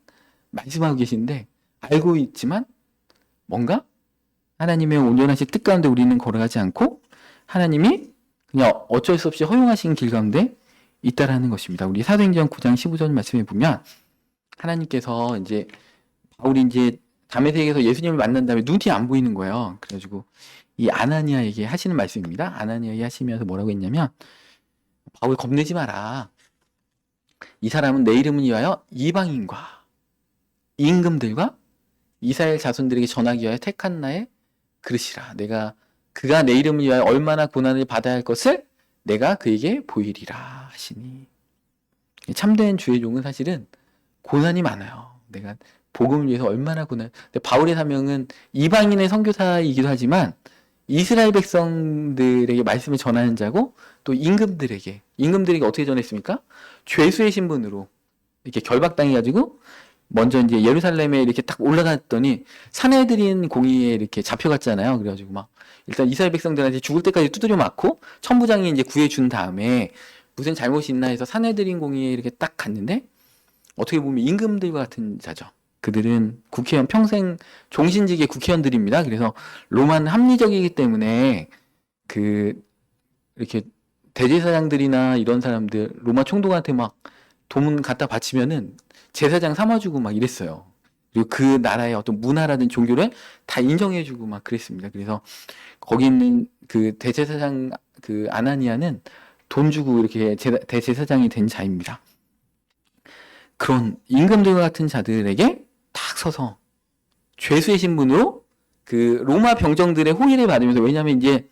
말씀하고 계신데 알고 있지만 뭔가 하나님의 온전하신 뜻 가운데 우리는 걸어가지 않고 하나님이 그냥 어쩔 수 없이 허용하신 길 가운데 있다라는 것입니다. 우리 사도행전 9장 15절 말씀에 보면 하나님께서 이제 바울이 이제 다메섹에서 예수님을 만난 다음에 눈이 안 보이는 거예요. 그래가지고 이 아나니아에게 하시는 말씀입니다. 아나니아에게 하시면서 뭐라고 했냐면 바울 겁내지 마라. 이 사람은 내 이름을 위하여 이방인과 임금들과 이스라엘 자손들에게 전하기 위하여 택한 나의 그릇이라. 그가 내 이름을 위하여 얼마나 고난을 받아야 할 것을 내가 그에게 보이리라 하시니. 참된 주의 종은 사실은 고난이 많아요. 내가 복음을 위해서 얼마나 고난. 근데 바울의 사명은 이방인의 선교사이기도 하지만 이스라엘 백성들에게 말씀을 전하는 자고 또 임금들에게 어떻게 전했습니까? 죄수의 신분으로 이렇게 결박당해가지고 먼저 이제 예루살렘에 이렇게 딱 올라갔더니 사내들인 공의에 이렇게 잡혀갔잖아요. 그래가지고 막 일단 이스라엘 백성들한테 죽을 때까지 두드려 맞고 천부장이 이제 구해준 다음에 무슨 잘못이 있나 해서 사내들인 공의에 이렇게 딱 갔는데 어떻게 보면 임금들과 같은 자죠. 그들은 국회의원 평생 종신직의 국회의원들입니다. 그래서 로마는 합리적이기 때문에 이렇게 대제사장들이나 이런 사람들 로마 총독한테 막 돈 갖다 바치면은 제사장 삼아주고 막 이랬어요. 그리고 그 나라의 어떤 문화라든 종교를 다 인정해주고 막 그랬습니다. 그래서 거기 있는 그 대제사장 그 아나니아는 돈 주고 이렇게 대제사장이 된 자입니다. 그런 임금들과 같은 자들에게 딱 서서 죄수의 신분으로 그 로마 병정들의 호의를 받으면서, 왜냐하면 이제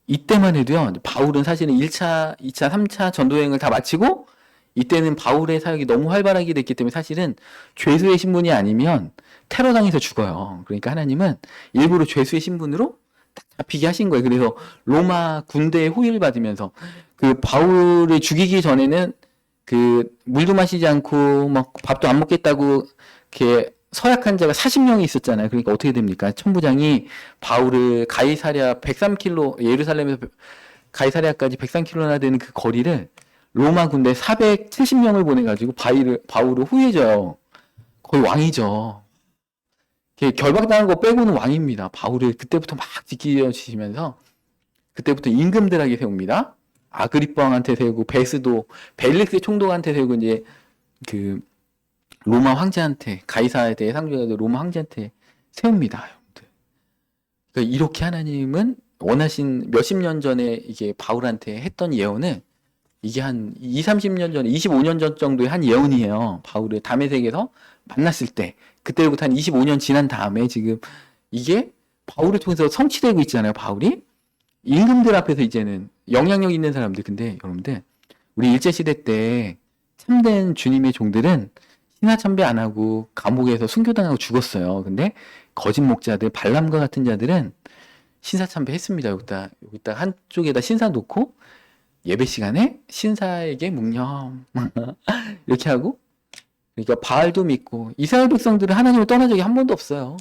이때만 해도요, 바울은 사실은 1차, 2차, 3차 전도여행을 다 마치고 이때는 바울의 사역이 너무 활발하게 됐기 때문에 사실은 죄수의 신분이 아니면 테러당해서 죽어요. 그러니까 하나님은 일부러 죄수의 신분으로 딱 잡히게 하신 거예요. 그래서 로마 군대의 호의를 받으면서 그 바울을 죽이기 전에는 그 물도 마시지 않고 막 밥도 안 먹겠다고 이렇게 서약한 자가 40명이 있었잖아요. 그러니까 어떻게 됩니까? 천부장이 바울을 가이사랴 103km, 예루살렘에서 가이사랴까지 103km나 되는 그 거리를 로마 군대 470명을 보내가지고 바울을 후회줘요. 거의 왕이죠. 결박당한 거 빼고는 왕입니다. 바울을 그때부터 막 지키시면서 그때부터 임금들에게 세웁니다. 아그리빠 왕한테 세우고 베스도 벨릭스 총독한테 세우고 이제 그 로마 황제한테, 가이사에 대해 상주해서 로마 황제한테 세웁니다. 그러니까 이렇게 하나님은 원하신 몇십 년 전에 이게 바울한테 했던 예언을 이게 한 30년 전에 25년 전 정도의 한 예언이에요. 바울을 다메섹에서 만났을 때 그때부터 한 25년 지난 다음에 지금 이게 바울을 통해서 성취되고 있잖아요. 바울이 임금들 앞에서 이제는 영향력 있는 사람들. 근데 여러분들 우리 일제시대 때 참된 주님의 종들은 신하참배 안 하고 감옥에서 순교당하고 죽었어요. 근데 거짓 목자들 발람과 같은 자들은 신사참배 했습니다. 여기다 한쪽에다 신사 놓고 예배 시간에 신사에게 묵념 이렇게 하고, 그러니까 바알도 믿고, 이스라엘 백성들은 하나님을 떠난 적이 한 번도 없어요.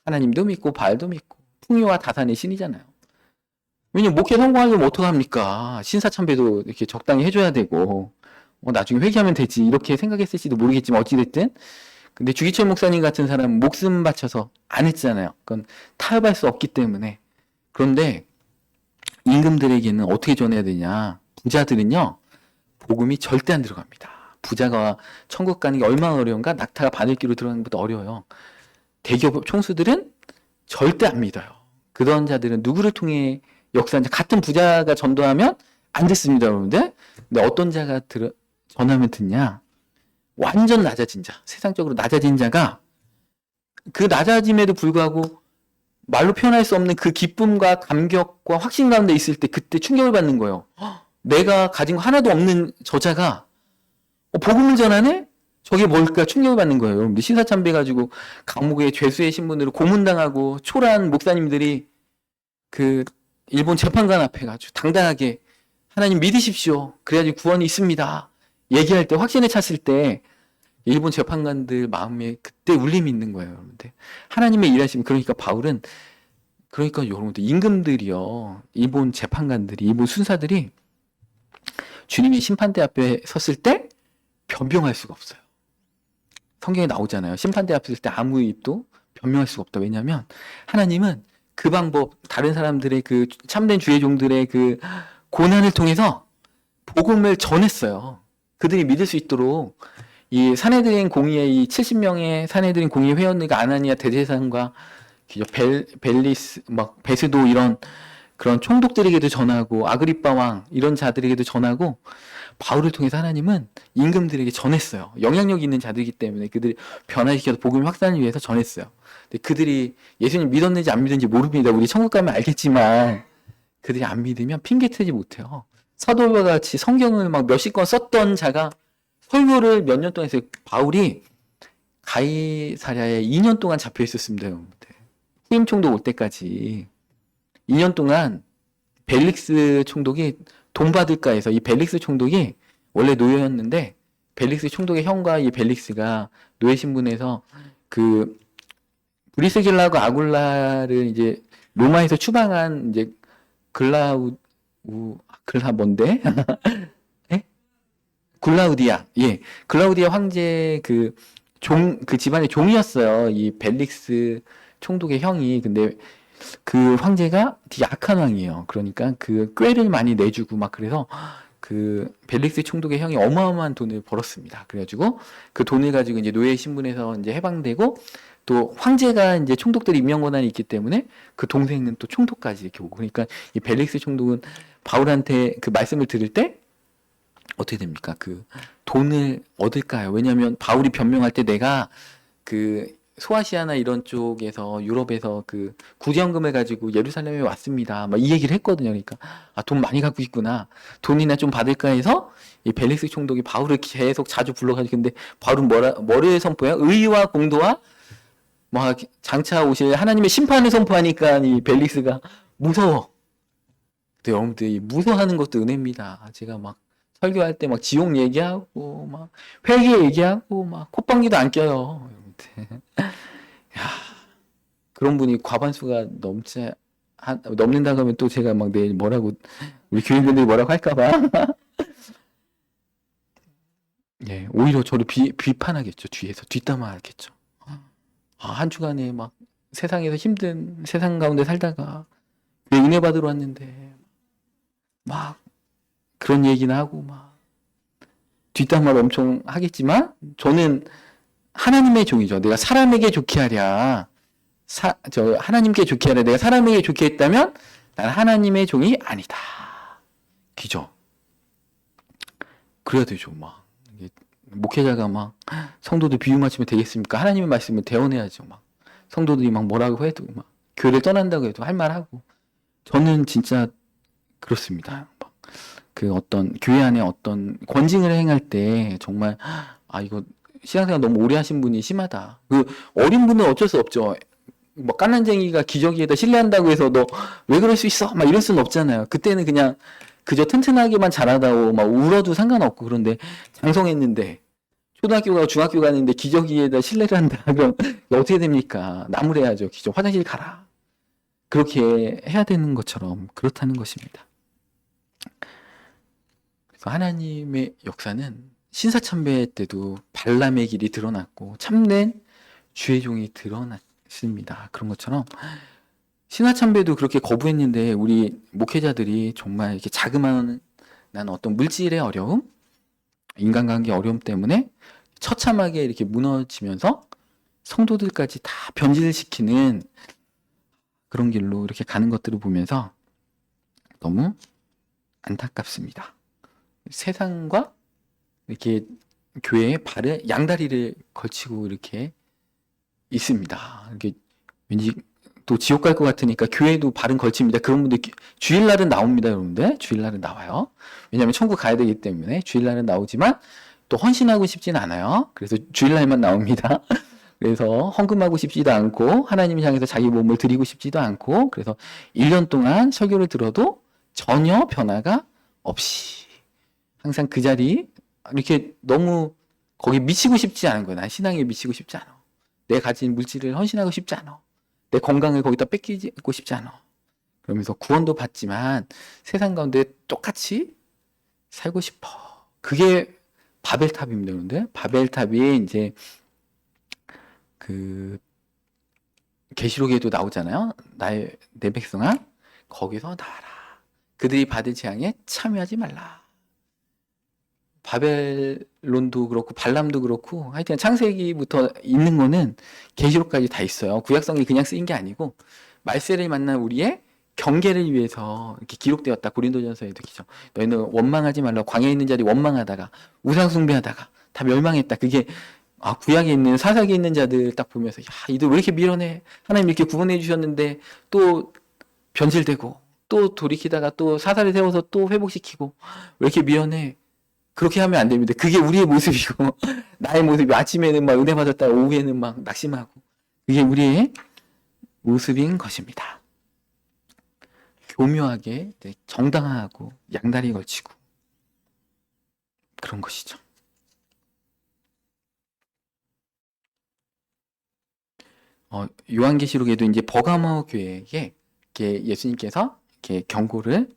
하나님도 믿고 바알도 믿고 풍요와 다산의 신이잖아요. 왜냐면 목회 성공하려면 어떡합니까? 신사참배도 이렇게 적당히 해줘야 되고 나중에 회개하면 되지 이렇게 생각했을지도 모르겠지만 어찌됐든 근데 주기철 목사님 같은 사람은 목숨 바쳐서 안 했잖아요. 그건 타협할 수 없기 때문에. 그런데 임금들에게는 어떻게 전해야 되냐? 부자들은요, 복음이 절대 안 들어갑니다. 부자가 천국 가는 게 얼마나 어려운가? 낙타가 바늘기로 들어가는 것보다 어려워요. 대기업 총수들은 절대 안 믿어요. 그런 자들은 누구를 통해 역사하는지, 같은 부자가 전도하면 안 듣습니다, 여러분들. 근데 어떤 자가 전하면 듣냐? 완전 낮아진 자, 세상적으로 낮아진 자가 그 낮아짐에도 불구하고 말로 표현할 수 없는 그 기쁨과 감격과 확신 가운데 있을 때 그때 충격을 받는 거예요. 내가 가진 거 하나도 없는 저자가 복음을 전하네? 저게 뭘까? 충격을 받는 거예요. 여러분들 신사참배 가지고 감옥에 죄수의 신분으로 고문당하고 초라한 목사님들이 그 일본 재판관 앞에 가지고 당당하게 하나님 믿으십시오. 그래야지 구원이 있습니다. 얘기할 때, 확신에 찼을 때 일본 재판관들 마음에 그때 울림이 있는 거예요, 여러분들. 하나님의 일하시면. 그러니까 바울은, 그러니까 여러분들 임금들이요, 일본 재판관들이, 일본 순사들이 주님이 심판대 앞에 섰을 때 변병할 수가 없어요. 성경에 나오잖아요. 심판대 앞에 섰을 때 아무 입도 변명할 수가 없다. 왜냐하면 하나님은 그 방법, 다른 사람들의 그 참된 주의 종들의 그 고난을 통해서 복음을 전했어요. 그들이 믿을 수 있도록 이 사내들인 공의의 이 70명의 사내들인 공의의 회원들과 아나니아 대제사장과 벨리스 막 베스도 이런 그런 총독들에게도 전하고 아그리빠 왕 이런 자들에게도 전하고 바울을 통해서 하나님은 임금들에게 전했어요. 영향력 있는 자들이기 때문에 그들이 변화시켜서 복음을 확산을 위해서 전했어요. 근데 그들이 예수님 믿었는지 안 믿었는지 모릅니다. 우리 천국 가면 알겠지만 그들이 안 믿으면 핑계트지 못해요. 사도와 같이 성경을 막 몇십 권 썼던 자가 설교를 몇 년 동안 했어요. 바울이 가이사랴에 2년 동안 잡혀 있었습니다. 후임 총독 올 때까지 2년 동안 벨릭스 총독이 돈 받을까 해서 이 벨릭스 총독이 원래 노예였는데 벨릭스 총독의 형과 이 벨릭스가 노예 신분에서 그 브리스길라하고 아굴라를 이제 로마에서 추방한 이제 글라 뭔데? 예? 글라우디아. 예. 글라우디아 황제 그 집안의 종이었어요. 이 벨릭스 총독의 형이. 근데 그 황제가 되게 악한 왕이에요. 그러니까 그 꾀를 많이 내주고 막 그래서 그 벨릭스 총독의 형이 어마어마한 돈을 벌었습니다. 그래가지고 그 돈을 가지고 이제 노예 신분에서 이제 해방되고 또 황제가 이제 총독들 임명 권한이 있기 때문에 그 동생은 또 총독까지 이렇게 오고 그러니까 이 벨릭스 총독은 바울한테 그 말씀을 들을 때 어떻게 됩니까? 그 돈을 얻을까요? 왜냐하면 바울이 변명할 때 내가 그 소아시아나 이런 쪽에서 유럽에서 그 구제연금을 가지고 예루살렘에 왔습니다. 막 이 얘기를 했거든요. 그러니까 아, 돈 많이 갖고 있구나. 돈이나 좀 받을까 해서 이 벨릭스 총독이 바울을 계속 자주 불러가지고 근데 바울은 뭐를 선포해요? 의와 공도와 막 장차 오실 하나님의 심판을 선포하니까 이 벨릭스가 무서워. 근데 여러분들 이 무서워하는 것도 은혜입니다. 제가 막 설교할 때 막 지옥 얘기하고 막 회개 얘기하고 막 콧방귀도 안 껴요. 여러분들. 야, 그런 분이 과반수가 넘는다고 하면 또 제가 막 내일 뭐라고 우리 교인분들이 뭐라고 할까봐 예, 오히려 저를 비판하겠죠. 뒤에서 뒷담화하겠죠. 아, 한 주간에 막 세상에서 힘든 세상 가운데 살다가 왜 은혜 받으러 왔는데 막 그런 얘기나 하고 막 뒷담화를 엄청 하겠지만 저는 하나님의 종이죠. 내가 사람에게 좋게 하랴. 하나님께 좋게 하랴. 내가 사람에게 좋게 했다면 난 하나님의 종이 아니다. 기죠. 그래야 되죠. 막 목회자가 막 성도들 비유 맞추면 되겠습니까? 하나님의 말씀을 대언해야죠. 막 성도들이 막 뭐라고 해도 막 교회를 떠난다고 해도 할 말하고 저는 진짜 그렇습니다. 그 어떤 교회 안에 어떤 권징을 행할 때 정말 아 이거 신앙생활 너무 오래 하신 분이 심하다. 그 어린 분은 어쩔 수 없죠. 뭐 깐난쟁이가 기저귀에다 신뢰한다고 해서 너 왜 그럴 수 있어? 막 이럴 수는 없잖아요. 그때는 그냥 그저 튼튼하게만 자라다오 막 울어도 상관없고 그런데 장성했는데 초등학교 가고 중학교 가는데 기저귀에다 신뢰를 한다. 그럼 어떻게 됩니까? 나무래야죠. 기저 화장실 가라. 그렇게 해야 되는 것처럼 그렇다는 것입니다. 그래서 하나님의 역사는 신사참배 때도 발람의 길이 드러났고 참된 주의 종이 드러났습니다. 그런 것처럼 신사참배도 그렇게 거부했는데 우리 목회자들이 정말 이렇게 자그마한 어떤 물질의 어려움, 인간관계 어려움 때문에 처참하게 이렇게 무너지면서 성도들까지 다 변질시키는 그런 길로 이렇게 가는 것들을 보면서 너무 안타깝습니다. 세상과 이렇게 교회의 발을 양다리를 걸치고 이렇게 있습니다. 이렇게 왠지 또 지옥 갈 것 같으니까 교회도 발은 걸칩니다. 그런 분들 주일날은 나옵니다, 여러분들. 주일날은 나와요. 왜냐하면 천국 가야 되기 때문에 주일날은 나오지만 또 헌신하고 싶진 않아요. 그래서 주일날만 나옵니다. 그래서 헌금하고 싶지도 않고 하나님 향해서 자기 몸을 드리고 싶지도 않고 그래서 1년 동안 설교를 들어도 전혀 변화가 없이 항상 그 자리 이렇게 너무 거기 미치고 싶지 않은 거야. 난 신앙에 미치고 싶지 않아. 내 가진 물질을 헌신하고 싶지 않아. 내 건강을 거기다 뺏기고 싶지 않아. 그러면서 구원도 받지만 세상 가운데 똑같이 살고 싶어. 그게 바벨탑입니다. 그런데 바벨탑이 이제 그 계시록에도 나오잖아요. 내 백성아, 거기서 나와라. 그들이 받을 재앙에 참여하지 말라. 바벨론도 그렇고 발람도 그렇고 하여튼 창세기부터 있는 거는 계시록까지 다 있어요. 구약성이 그냥 쓰인 게 아니고 말세를 만난 우리의 경계를 위해서 이렇게 기록되었다. 고린도전서에도 기죠. 너희는 원망하지 말라. 광야에 있는 자들이 원망하다가 우상 숭배하다가 다 멸망했다. 그게 구약에 있는 사사기에 있는 자들 딱 보면서 야, 이들 왜 이렇게 밀어내? 하나님 이렇게 구원해 주셨는데 또 변질되고 또 돌이키다가 또 사사를 세워서 또 회복시키고 왜 이렇게 밀어내? 그렇게 하면 안 됩니다. 그게 우리의 모습이고 나의 모습이 아침에는 막 은혜 받았다가 오후에는 막 낙심하고 그게 우리의 모습인 것입니다. 교묘하게 정당화하고 양다리 걸치고 그런 것이죠. 요한계시록에도 이제 버가모 교회에게 이렇게 예수님께서 이렇게 경고를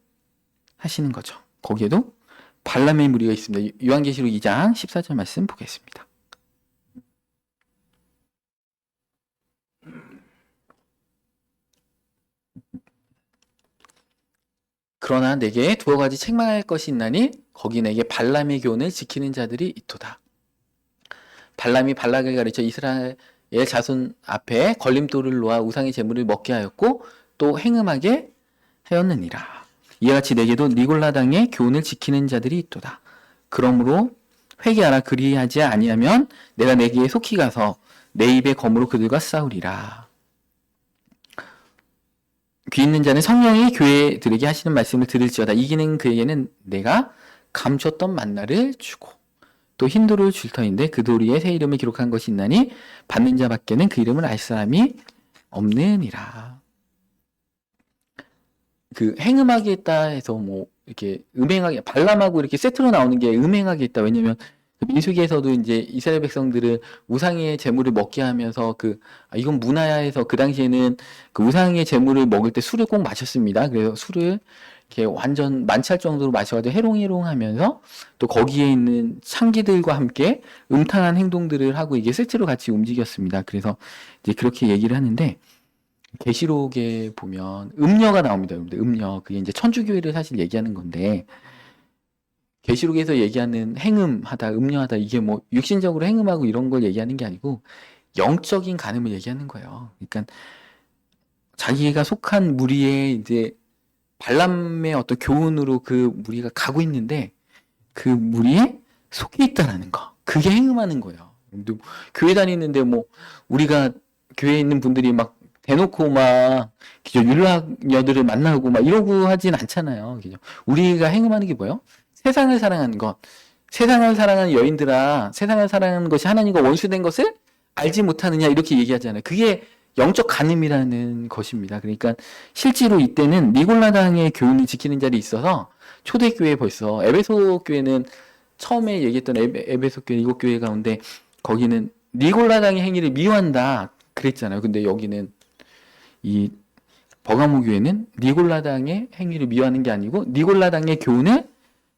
하시는 거죠. 거기에도 발람의 무리가 있습니다. 요한계시록 2장 14절 말씀 보겠습니다. 그러나 내게 두어 가지 책망할 것이 있나니 거기 내게 발람의 교훈을 지키는 자들이 있도다. 발람이 발락을 가르쳐 이스라엘 자손 앞에 걸림돌을 놓아 우상의 제물을 먹게 하였고 또 행음하게 하였느니라. 이와 같이 내게도 니골라당의 교훈을 지키는 자들이 있도다. 그러므로 회개하라. 그리하지 아니하면 내가 내게 속히 가서 내 입의 검으로 그들과 싸우리라. 귀 있는 자는 성령이 교회들에게 하시는 말씀을 들을지어다. 이기는 그에게는 내가 감췄던 만나를 주고 또 흰 돌을 줄 터인데 그 돌 위에 새 이름을 기록한 것이 있나니 받는 자밖에는 그 이름을 알 사람이 없느니라. 그 행음하겠다 해서 뭐 이렇게 음행하게 발람하고 이렇게 세트로 나오는 게 음행하겠다. 왜냐면 민수기에서도 이제 이스라엘 백성들을 우상의 제물을 먹게 하면서 이건 문화야 해서 그 당시에는 그 우상의 제물을 먹을 때 술을 꼭 마셨습니다. 그래서 술을 이렇게 완전 만취할 정도로 마셔가지고 해롱해롱하면서 또 거기에 있는 창기들과 함께 음탕한 행동들을 하고 이게 세트로 같이 움직였습니다. 그래서 이제 그렇게 얘기를 하는데 계시록에 보면 음녀가 나옵니다. 여러분들 음녀 그게 이제 천주교회를 사실 얘기하는 건데 계시록에서 얘기하는 행음하다, 음녀하다 이게 뭐 육신적으로 행음하고 이런 걸 얘기하는 게 아니고 영적인 간음을 얘기하는 거예요. 그러니까 자기가 속한 무리에 이제 발람의 어떤 교훈으로 그 무리가 가고 있는데 그 무리에 속해 있다라는 거. 그게 행음하는 거예요. 교회 다니는데 뭐 우리가 교회에 있는 분들이 막 대놓고 막 율락녀들을 만나고 막 이러고 하진 않잖아요. 그죠? 우리가 행음하는 게 뭐예요? 세상을 사랑하는 것. 세상을 사랑하는 여인들아, 세상을 사랑하는 것이 하나님과 원수된 것을 알지 못하느냐 이렇게 얘기하잖아요. 그게 영적 간음이라는 것입니다. 그러니까 실제로 이때는 니골라당의 교훈을 지키는 자리 있어서 초대교회 벌써 에베소 교회는 처음에 얘기했던 에베소 교회 7교회 가운데 거기는 니골라당의 행위를 미워한다 그랬잖아요. 근데 여기는 이 버가모 교회는 니골라당의 행위를 미워하는 게 아니고 니골라당의 교훈을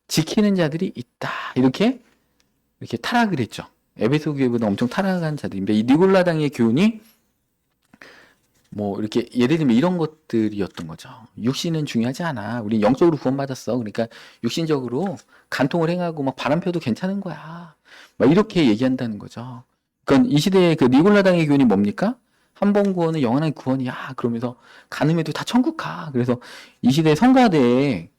지키는 자들이 있다. 이렇게 타락을 했죠. 에베소 교회보다 엄청 타락한 자들입니다. 이 니골라당의 교훈이 뭐 이렇게 예를 들면 이런 것들이었던 거죠. 육신은 중요하지 않아. 우린 영적으로 구원받았어. 그러니까 육신적으로 간통을 행하고 막 바람 펴도 괜찮은 거야. 막 이렇게 얘기한다는 거죠. 그러니까 이 시대의 그 니골라당의 교훈이 뭡니까? 한 번 구원은 영원한 구원이야. 그러면서 간음해도 다 천국 가. 그래서 이 시대 성가대에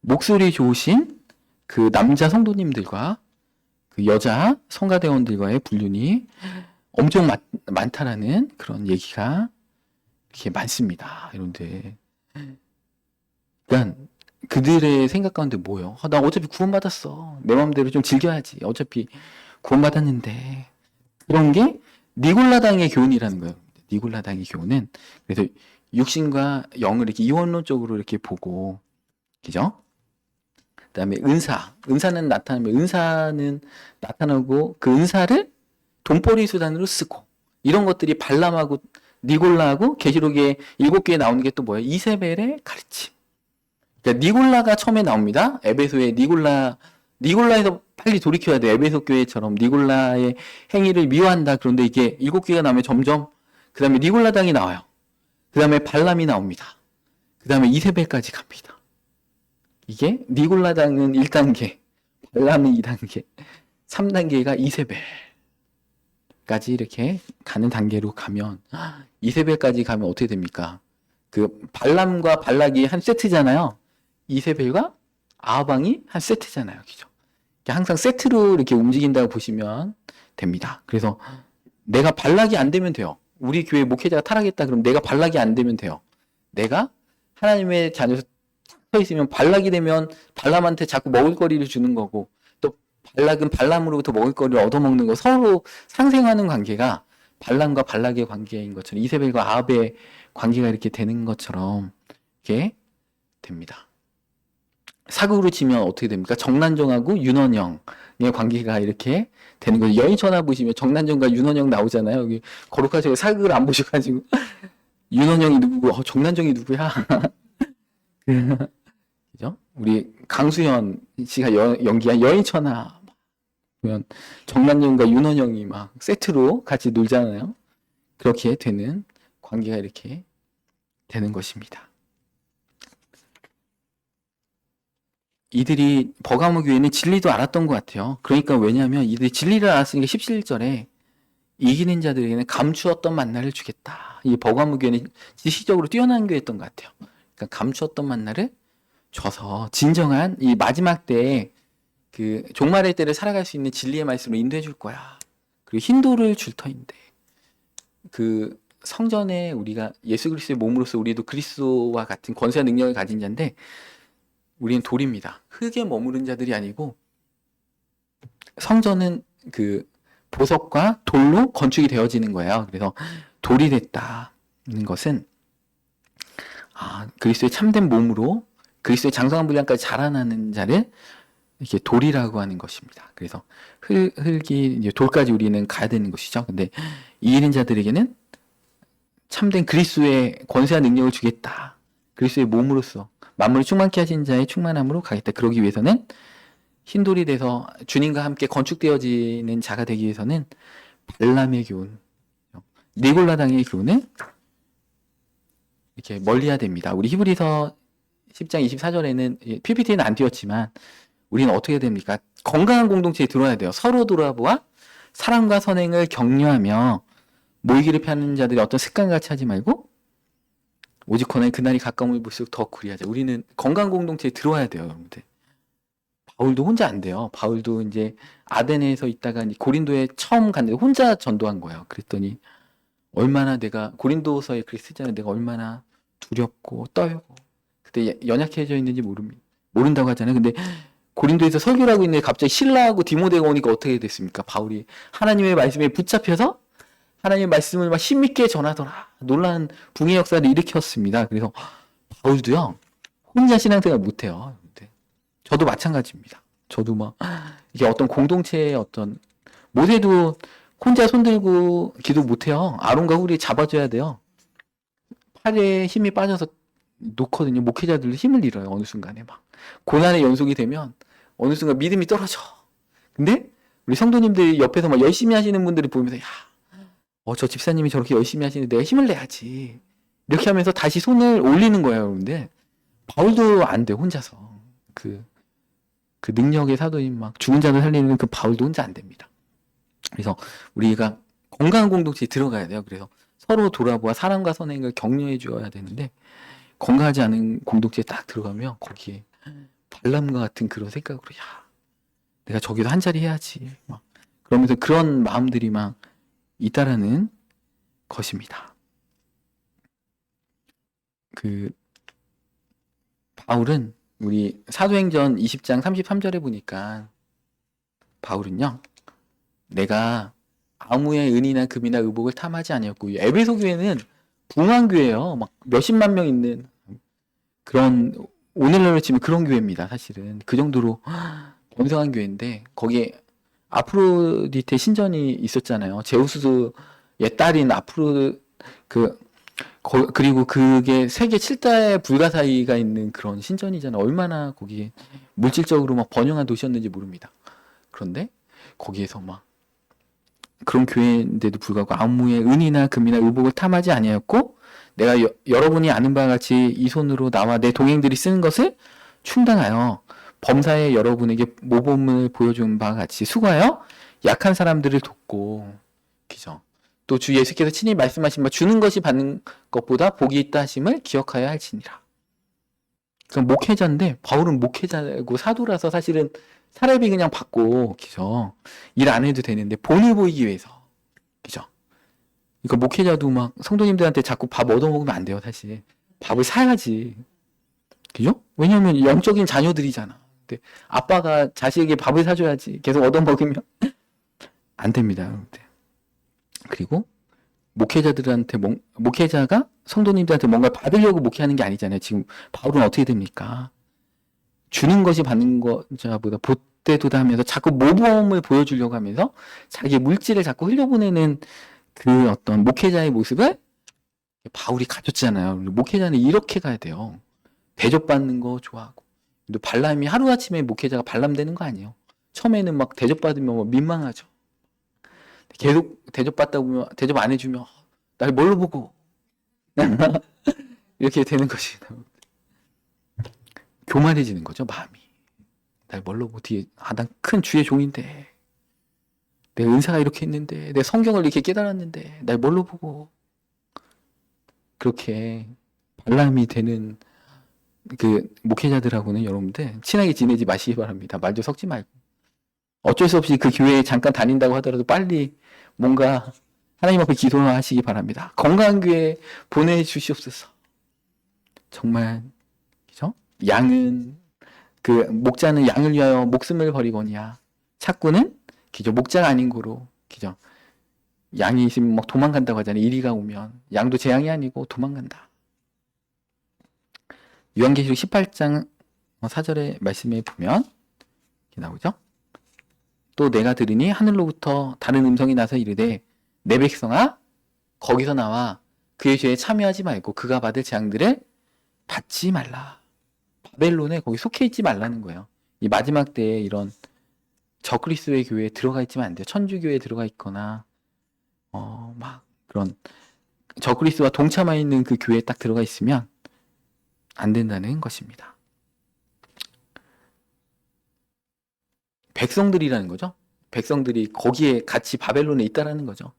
목소리 좋으신 그 남자 성도님들과 그 여자 성가대원들과의 불륜이 엄청 많다라는 그런 얘기가 이렇게 많습니다. 여러분들. 그러니까 그들의 생각 가운데 뭐예요? 나 어차피 구원받았어. 내 마음대로 좀 즐겨야지. 어차피 구원받았는데. 그런 게 니골라당의 교훈이라는 거예요. 니골라당의 교훈은 그래서 육신과 영을 이렇게 이원론적으로 이렇게 보고, 그죠? 그다음에 은사는 나타나고 그 은사를 돈벌이 수단으로 쓰고 이런 것들이 발람하고 니골라하고 계시록에 7개에 나오는 게 또 뭐예요? 이세벨의 가르침. 그러니까 니골라가 처음에 나옵니다. 에베소에 니골라에서 빨리 돌이켜야 돼. 에베소 교회처럼 니골라의 행위를 미워한다. 그런데 이게 7개가 나오면 점점 그 다음에 니골라당이 나와요. 그 다음에 발람이 나옵니다. 그 다음에 이세벨까지 갑니다. 이게 니골라당은 1단계, 발람은 2단계, 3단계가 이세벨까지 이렇게 가는 단계로 가면 이세벨까지 가면 어떻게 됩니까? 그 발람과 발락이 한 세트잖아요. 이세벨과 아하방이 한 세트잖아요. 그죠? 항상 세트로 이렇게 움직인다고 보시면 됩니다. 그래서 내가 발락이 안 되면 돼요. 우리 교회 목회자가 타락했다 그러면 내가 발락이 안 되면 돼요. 내가 하나님의 자녀로 서 있으면 발락이 되면 발람한테 자꾸 먹을거리를 주는 거고, 또 발락은 발람으로부터 먹을거리를 얻어먹는 거, 서로 상생하는 관계가 발람과 발락의 관계인 것처럼 이세벨과 아합의 관계가 이렇게 되는 것처럼 이렇게 됩니다. 사극으로 치면 어떻게 됩니까? 정난정하고 윤원영의 관계가 이렇게 되는 거죠. 여인천하 보시면 정난정과 윤원영 나오잖아요. 여기 거룩하시고 사극을 안 보셔가지고 윤원영이 누구고 정난정이 누구야? 그죠? 우리 강수현 씨가 연기한 여인천하 보면 정난정과 윤원영이 막 세트로 같이 놀잖아요. 그렇게 되는 관계가 이렇게 되는 것입니다. 이들이 버가모 교회는 진리도 알았던 것 같아요. 그러니까 왜냐하면 이들이 진리를 알았으니까 17절에 이기는 자들에게는 감추었던 만나를 주겠다. 이 버가모 교회는 지식적으로 뛰어난 교회였던 것 같아요. 그러니까 감추었던 만나를 줘서 진정한 이 마지막 때에 그 종말의 때를 살아갈 수 있는 진리의 말씀으로 인도해 줄 거야. 그리고 힌도를 줄 터인데 그 성전에 우리가 예수 그리스도의 몸으로서 우리도 그리스도와 같은 권세와 능력을 가진 자인데 우리는 돌입니다. 흙에 머무른 자들이 아니고 성전은 그 보석과 돌로 건축이 되어지는 거예요. 그래서 돌이 됐다는 것은 그리스도의 참된 몸으로 그리스도의 장성한 분량까지 자라나는 자를 이렇게 돌이라고 하는 것입니다. 그래서 흙이 이제 돌까지 우리는 가야 되는 것이죠. 근데 이기는 자들에게는 참된 그리스도의 권세와 능력을 주겠다. 그리스도의 몸으로서 만물을 충만케 하신 자의 충만함으로 가겠다. 그러기 위해서는 흰돌이 돼서 주님과 함께 건축되어지는 자가 되기 위해서는 발람의 교훈, 니골라당의 교훈을 이렇게 멀리해야 됩니다. 우리 히브리서 10장 24절에는 PPT는 안 띄웠지만 우리는 어떻게 해야 됩니까? 건강한 공동체에 들어야 돼요. 서로 돌아보아 사랑과 선행을 격려하며 모이기를 피하는 자들이 어떤 습관같이 하지 말고 오직 권하여 그날이 가까움을 볼수록 더 그리하자. 우리는 건강 공동체에 들어와야 돼요, 여러분들. 바울도 혼자 안 돼요. 바울도 이제 아데네에서 있다가 고린도에 처음 갔는데 혼자 전도한 거예요. 그랬더니 얼마나 내가 고린도서에 그렇게 쓰잖아요. 내가 얼마나 두렵고 떨고 그때 연약해져 있는지 모른다고 하잖아요. 근데 고린도에서 설교를 하고 있는데 갑자기 신라하고 디모데가 오니까 어떻게 됐습니까? 바울이 하나님의 말씀에 붙잡혀서 하나님의 말씀을 막 힘있게 전하더라. 놀라운 붕의 역사를 일으켰습니다. 그래서 바울도요, 혼자 신앙생활 못해요. 저도 마찬가지입니다. 저도 막, 이게 어떤 공동체의 어떤, 모세도 혼자 손들고 기도 못해요. 아론과 훌이 잡아줘야 돼요. 팔에 힘이 빠져서 놓거든요. 목회자들도 힘을 잃어요. 어느 순간에 막. 고난의 연속이 되면 어느 순간 믿음이 떨어져. 근데 우리 성도님들이 옆에서 막 열심히 하시는 분들을 보면서, 야, 저 집사님이 저렇게 열심히 하시는데 내가 힘을 내야지. 이렇게 하면서 다시 손을 올리는 거예요, 여러분들. 바울도 안 돼, 혼자서. 그 능력의 사도인 막 죽은 자를 살리는 그 바울도 혼자 안 됩니다. 그래서 우리가 건강한 공동체에 들어가야 돼요. 그래서 서로 돌아보아 사랑과 선행을 격려해 주어야 되는데, 건강하지 않은 공동체에 딱 들어가면 거기에 발람과 같은 그런 생각으로, 야, 내가 저기도 한 자리 해야지. 막 그러면서 그런 마음들이 막 있다라는 것입니다. 바울은 우리 사도행전 20장 33절에 보니까 바울은요, 내가 아무의 은이나 금이나 의복을 탐하지 아니었고, 에베소 교회는 붕한 교회예요. 막 몇십만 명 있는 그런, 오늘날로 치면 그런 교회입니다. 사실은 그 정도로 번성한 교회인데 거기에 아프로디테 신전이 있었잖아요. 제우스의 딸인 그리고 그게 세계 7대 불가 사이가 있는 그런 신전이잖아요. 얼마나 거기에 물질적으로 막 번영한 도시였는지 모릅니다. 그런데 거기에서 막 그런 교회인데도 불구하고 아무의 은이나 금이나 의복을 탐하지 아니하였고 내가 여러분이 아는 바와 같이 이 손으로 나와 내 동행들이 쓰는 것을 충당하여 범사에 여러분에게 모범을 보여준 바와 같이 수고하여 약한 사람들을 돕고 그죠? 또 주 예수께서 친히 말씀하신 바 주는 것이 받는 것보다 복이 있다 하심을 기억하여야 할지니라. 그럼 목회자인데 바울은 목회자고 사도라서 사실은 사례비 그냥 받고 그죠? 일 안 해도 되는데 본을 보이기 위해서 그죠? 그러니까 목회자도 막 성도님들한테 자꾸 밥 얻어먹으면 안 돼요, 사실. 밥을 사야지. 그죠? 왜냐면 영적인 자녀들이잖아. 근데 아빠가 자식에게 밥을 사줘야지. 계속 얻어먹으면 안 됩니다. 여러분들. 그리고 목회자들한테 목회자가 성도님들한테 뭔가 받으려고 목회하는 게 아니잖아요. 지금 바울은 어떻게 됩니까? 주는 것이 받는 것보다 보태도다 하면서 자꾸 모범을 보여주려고 하면서 자기의 물질을 자꾸 흘려보내는 그 어떤 목회자의 모습을 바울이 가졌잖아요. 목회자는 이렇게 가야 돼요. 대접받는 거 좋아하고. 근데 발람이 하루아침에 목회자가 발람되는 거 아니에요. 처음에는 막 대접받으면 뭐 민망하죠. 계속 대접받다 보면 대접 안 해주면 날 뭘로 보고 이렇게 되는 것이 교만해지는 거죠. 마음이. 날 뭘로 보고 뒤에 난 큰 주의 종인데 내 은사가 이렇게 있는데 내 성경을 이렇게 깨달았는데 날 뭘로 보고 그렇게 발람이 되는 그 목회자들하고는 여러분들 친하게 지내지 마시기 바랍니다. 말도 섞지 말고 어쩔 수 없이 그 교회에 잠깐 다닌다고 하더라도 빨리 뭔가 하나님 앞에 기도하시기 바랍니다. 건강한 교회 보내주시옵소서. 정말 그죠? 양은 그 목자는 양을 위하여 목숨을 버리거니와 착구는 그죠? 목자가 아닌 고로 그죠? 양이 있으면 막 도망간다고 하잖아요. 이리가 오면 양도 제 양이 아니고 도망간다. 요한계시록 18장 4절의 말씀에 보면 이렇게 나오죠. 또 내가 들으니 하늘로부터 다른 음성이 나서 이르되 내 백성아 거기서 나와 그의 죄에 참여하지 말고 그가 받을 재앙들을 받지 말라. 바벨론에 거기 속해 있지 말라는 거예요. 이 마지막 때에 이런 저그리스도의 교회에 들어가 있지만 안 돼요. 천주교에 들어가 있거나 막 그런 저그리스도와 동참하여 있는 그 교회에 딱 들어가 있으면 안 된다는 것입니다. 백성들이라는 거죠. 백성들이 거기에 같이 바벨론에 있다라는 거죠.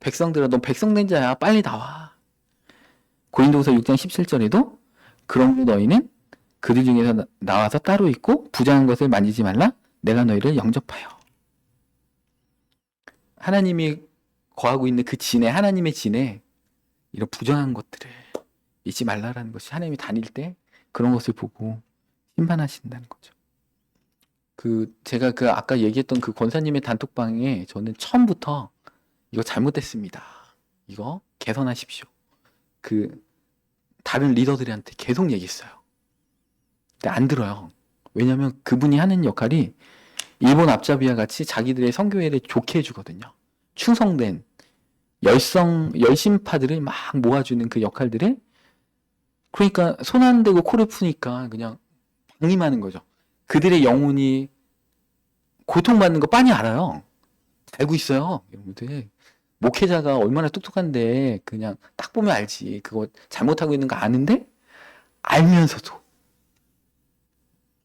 백성들아 너 백성된 자야 빨리 나와. 고린도후서 6장 17절에도 그런데 너희는 그들 중에서 나와서 따로 있고 부정한 것을 만지지 말라. 내가 너희를 영접하여. 하나님이 거하고 있는 그 진에 하나님의 진에 이런 부정한 것들을 잊지 말라라는 것이 하나님이 다닐 때 그런 것을 보고 심판하신다는 거죠. 제가 아까 얘기했던 그 권사님의 단톡방에 저는 처음부터 이거 잘못됐습니다. 이거 개선하십시오. 다른 리더들한테 계속 얘기했어요. 근데 안 들어요. 왜냐면 그분이 하는 역할이 일본 앞잡이와 같이 자기들의 선교회를 좋게 해주거든요. 충성된 열심파들을 막 모아주는 그 역할들을 그러니까 손 안 대고 코를 푸니까 그냥 방임하는 거죠. 그들의 영혼이 고통받는 거 빤히 알아요. 알고 있어요. 여러분들. 목회자가 얼마나 똑똑한데 그냥 딱 보면 알지. 그거 잘못하고 있는 거 아는데 알면서도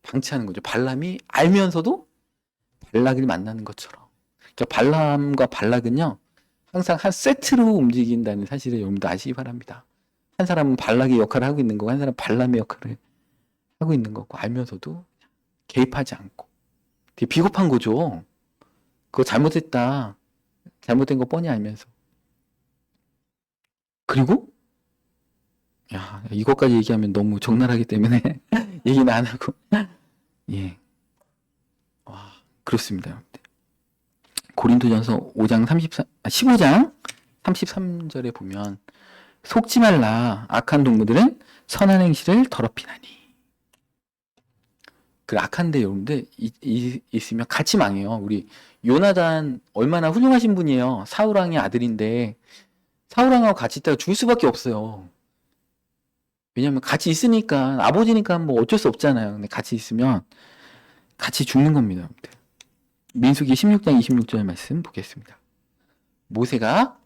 방치하는 거죠. 발람이 알면서도 발락을 만나는 것처럼. 그러니까 발람과 발락은요. 항상 한 세트로 움직인다는 사실을 여러분들 아시기 바랍니다. 한 사람은 발락의 역할을 하고 있는 거고 한 사람은 발람의 역할을 하고 있는 거고 알면서도 개입하지 않고 되게 비겁한 거죠. 그거 잘못했다. 잘못된 거 뻔히 알면서. 그리고 이것까지 얘기하면 너무 적나라하기 때문에 얘기는 안 하고 예. 와, 그렇습니다. 고린도전서 15장 33절에 보면 속지 말라. 악한 동무들은 선한 행실을 더럽히나니. 그 악한데 여러분들 있으면 같이 망해요. 우리 요나단 얼마나 훌륭하신 분이에요. 사울왕의 아들인데 사울왕하고 같이 있다가 죽을 수밖에 없어요. 왜냐면 같이 있으니까 아버지니까 뭐 어쩔 수 없잖아요. 근데 같이 있으면 같이 죽는 겁니다. 민수기 16장 26절 말씀 보겠습니다. 모세가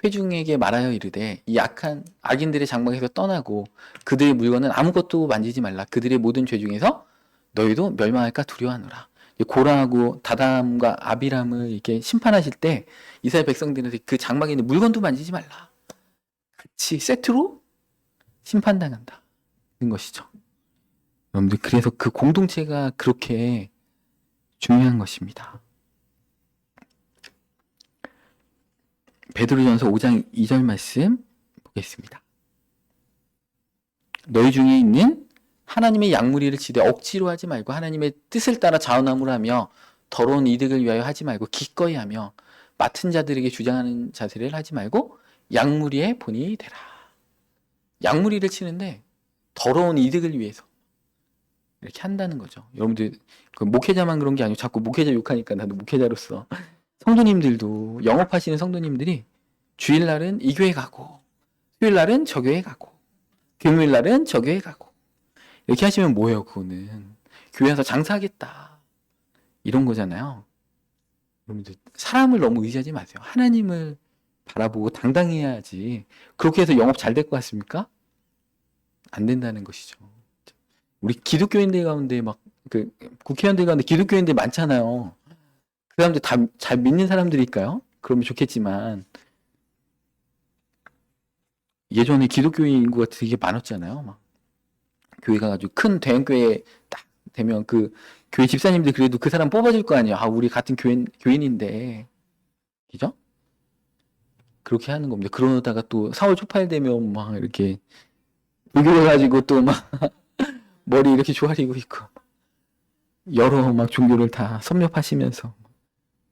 회중에게 말하여 이르되 이 악한 악인들의 장막에서 떠나고 그들의 물건은 아무것도 만지지 말라. 그들의 모든 죄 중에서 너희도 멸망할까 두려워하노라. 고라하고 다담과 아비람을 이렇게 심판하실 때 이스라엘 백성들한테 그 장막에 있는 물건도 만지지 말라. 같이 세트로 심판당한다. 는 것이죠. 여러분들, 그래서 그 공동체가 그렇게 중요한 것입니다. 베드로전서 5장 2절 말씀 보겠습니다. 너희 중에 있는 하나님의 양무리를 지되 억지로 하지 말고 하나님의 뜻을 따라 자원함으로 하며 더러운 이득을 위하여 하지 말고 기꺼이 하며 맡은 자들에게 주장하는 자세를 하지 말고 양무리의 본이 되라. 양무리를 치는데 더러운 이득을 위해서 이렇게 한다는 거죠. 여러분들, 그 목회자만 그런 게 아니고 자꾸 목회자 욕하니까 나도 목회자로서 성도님들도, 영업하시는 성도님들이 주일날은 이 교회 가고 수요일날은 저 교회 가고 금요일날은 저 교회 가고 이렇게 하시면 뭐예요? 그거는 교회 와서 장사하겠다 이런 거잖아요. 여러분들, 사람을 너무 의지하지 마세요. 하나님을 바라보고 당당해야지. 그렇게 해서 영업 잘 될 것 같습니까? 안 된다는 것이죠. 우리 기독교인들 가운데 막 그 국회의원들 가운데 기독교인들 많잖아요. 그 사람들 다 잘 믿는 사람들일까요? 그러면 좋겠지만 예전에 기독교인 인구가 되게 많았잖아요. 막 교회 가가지고 큰 대형교회 딱 되면 그 교회 집사님들 그래도 그 사람 뽑아줄 거 아니에요. 아, 우리 같은 교인인데. 그죠? 그렇게 하는 겁니다. 그러다가 또 4월 초팔 되면 막 이렇게 불교를 가지고 또 막 머리 이렇게 조아리고 있고 여러 막 종교를 다 섭렵하시면서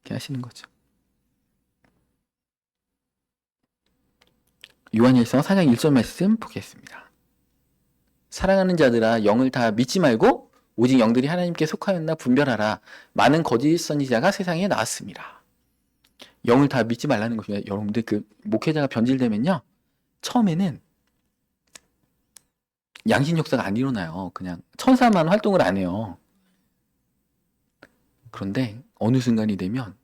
이렇게 하시는 거죠. 요한일서 4장 1절 말씀 보겠습니다. 사랑하는 자들아, 영을 다 믿지 말고 오직 영들이 하나님께 속하였나 분별하라. 많은 거짓 선지자가 세상에 나왔습니다. 영을 다 믿지 말라는 것입니다. 여러분들, 그 목회자가 변질되면요, 처음에는 양신 역사가 안 일어나요. 그냥 천사만 활동을 안 해요. 그런데 어느 순간이 되면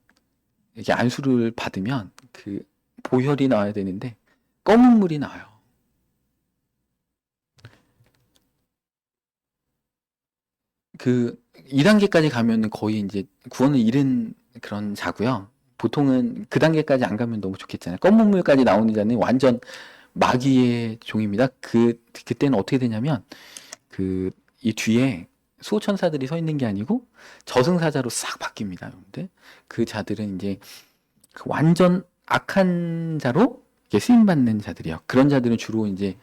이렇게 안수를 받으면 그 보혈이 나와야 되는데 검은 물이 나와요. 그 2단계까지 가면은 거의 이제 구원을 잃은 그런 자고요. 보통은 그 단계까지 안 가면 너무 좋겠잖아요. 검은 물까지 나오는 자는 완전 마귀의 종입니다. 그때는 어떻게 되냐면 이 뒤에 수호천사들이 서 있는 게 아니고 저승사자로 싹 바뀝니다. 여러분들. 그 자들은 이제 완전 악한 자로 쓰임 받는 자들이요. 그런 자들은 주로 이제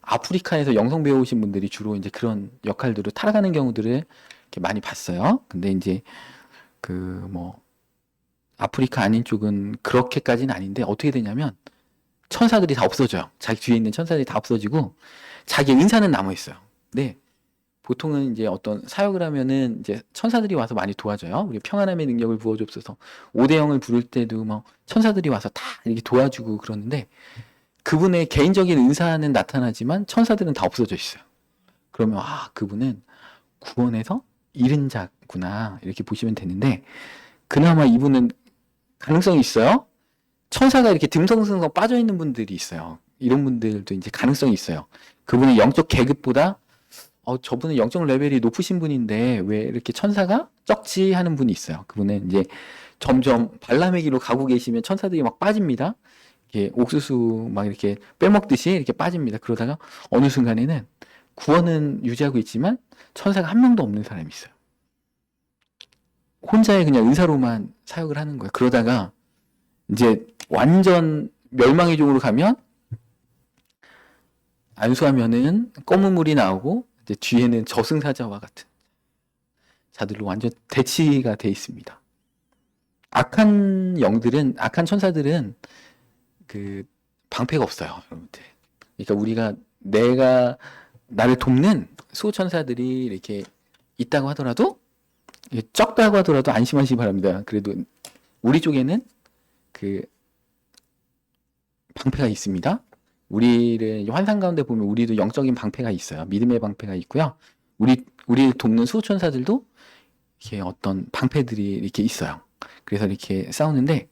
아프리카에서 영성 배우신 분들이 주로 이제 그런 역할들을 타락하는 경우들을 이렇게 많이 봤어요. 근데 이제 아프리카 아닌 쪽은 그렇게까지는 아닌데 어떻게 되냐면 천사들이 다 없어져요. 자기 뒤에 있는 천사들이 다 없어지고 자기 은사는 남아 있어요. 네. 보통은 이제 어떤 사역을 하면은 이제 천사들이 와서 많이 도와줘요. 우리 평안함의 능력을 부어주옵소서. 5대0을 부를 때도 뭐 천사들이 와서 다 이렇게 도와주고 그러는데 그분의 개인적인 은사는 나타나지만 천사들은 다 없어져 있어요. 그러면 그분은 구원에서 잃은 자구나 이렇게 보시면 되는데 그나마 이분은 가능성이 있어요. 천사가 이렇게 듬성듬성 빠져 있는 분들이 있어요. 이런 분들도 이제 가능성이 있어요. 그분의 영적 계급보다 저분은 영적 레벨이 높으신 분인데 왜 이렇게 천사가 적지 하는 분이 있어요. 그분은 이제 점점 발람의 길로 가고 계시면 천사들이 막 빠집니다. 이렇게 옥수수 막 이렇게 빼먹듯이 이렇게 빠집니다. 그러다가 어느 순간에는 구원은 유지하고 있지만 천사가 한 명도 없는 사람이 있어요. 혼자의 그냥 은사로만 사역을 하는 거예요. 그러다가 이제 완전 멸망의 종으로 가면 안수하면은 검은 물이 나오고 이제 뒤에는 저승사자와 같은 자들로 완전 대치가 돼 있습니다. 악한 영들은, 악한 천사들은 그 방패가 없어요, 여러분들. 그러니까 내가 나를 돕는 수호천사들이 이렇게 있다고 하더라도 적다고 하더라도 안심하시기 바랍니다. 그래도 우리 쪽에는 그 방패가 있습니다. 우리를 환상 가운데 보면 우리도 영적인 방패가 있어요. 믿음의 방패가 있고요. 우리를 돕는 수호천사들도 이렇게 어떤 방패들이 이렇게 있어요. 그래서 이렇게 싸우는데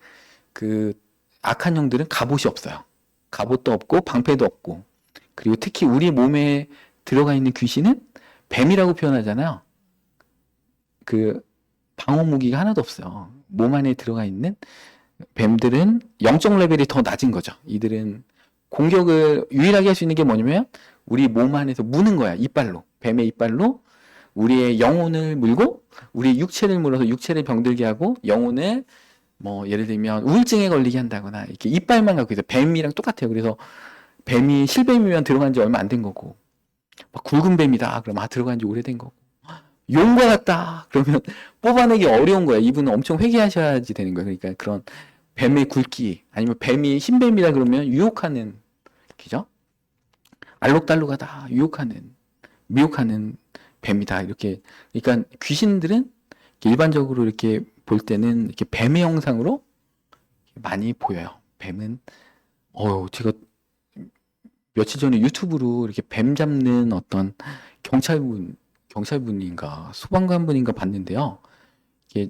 그 악한 영들은 갑옷이 없어요. 갑옷도 없고 방패도 없고, 그리고 특히 우리 몸에 들어가 있는 귀신은 뱀이라고 표현하잖아요. 그 방어 무기가 하나도 없어요. 몸 안에 들어가 있는 뱀들은 영적 레벨이 더 낮은 거죠. 이들은 공격을 유일하게 할 수 있는 게 뭐냐면 우리 몸 안에서 무는 거야. 이빨로. 뱀의 이빨로 우리의 영혼을 물고 우리 육체를 물어서 육체를 병들게 하고 영혼을 뭐 예를 들면 우울증에 걸리게 한다거나 이렇게 이빨만 갖고 있어요. 뱀이랑 똑같아요. 그래서 뱀이 실뱀이면 들어간 지 얼마 안 된 거고, 막 굵은 뱀이다 그러면 들어간 지 오래된 거고, 용과 같다 그러면 뽑아내기 어려운 거야. 이분은 엄청 회개하셔야지 되는 거야. 그러니까 그런 뱀의 굵기, 아니면 뱀이 흰뱀이다 그러면 유혹하는, 그죠? 알록달록하다, 유혹하는, 미혹하는 뱀이다, 이렇게. 그러니까 귀신들은 일반적으로 이렇게 볼 때는 이렇게 뱀의 형상으로 많이 보여요. 뱀은 제가 며칠 전에 유튜브로 이렇게 뱀 잡는 어떤 경찰분인가 소방관분인가 봤는데요.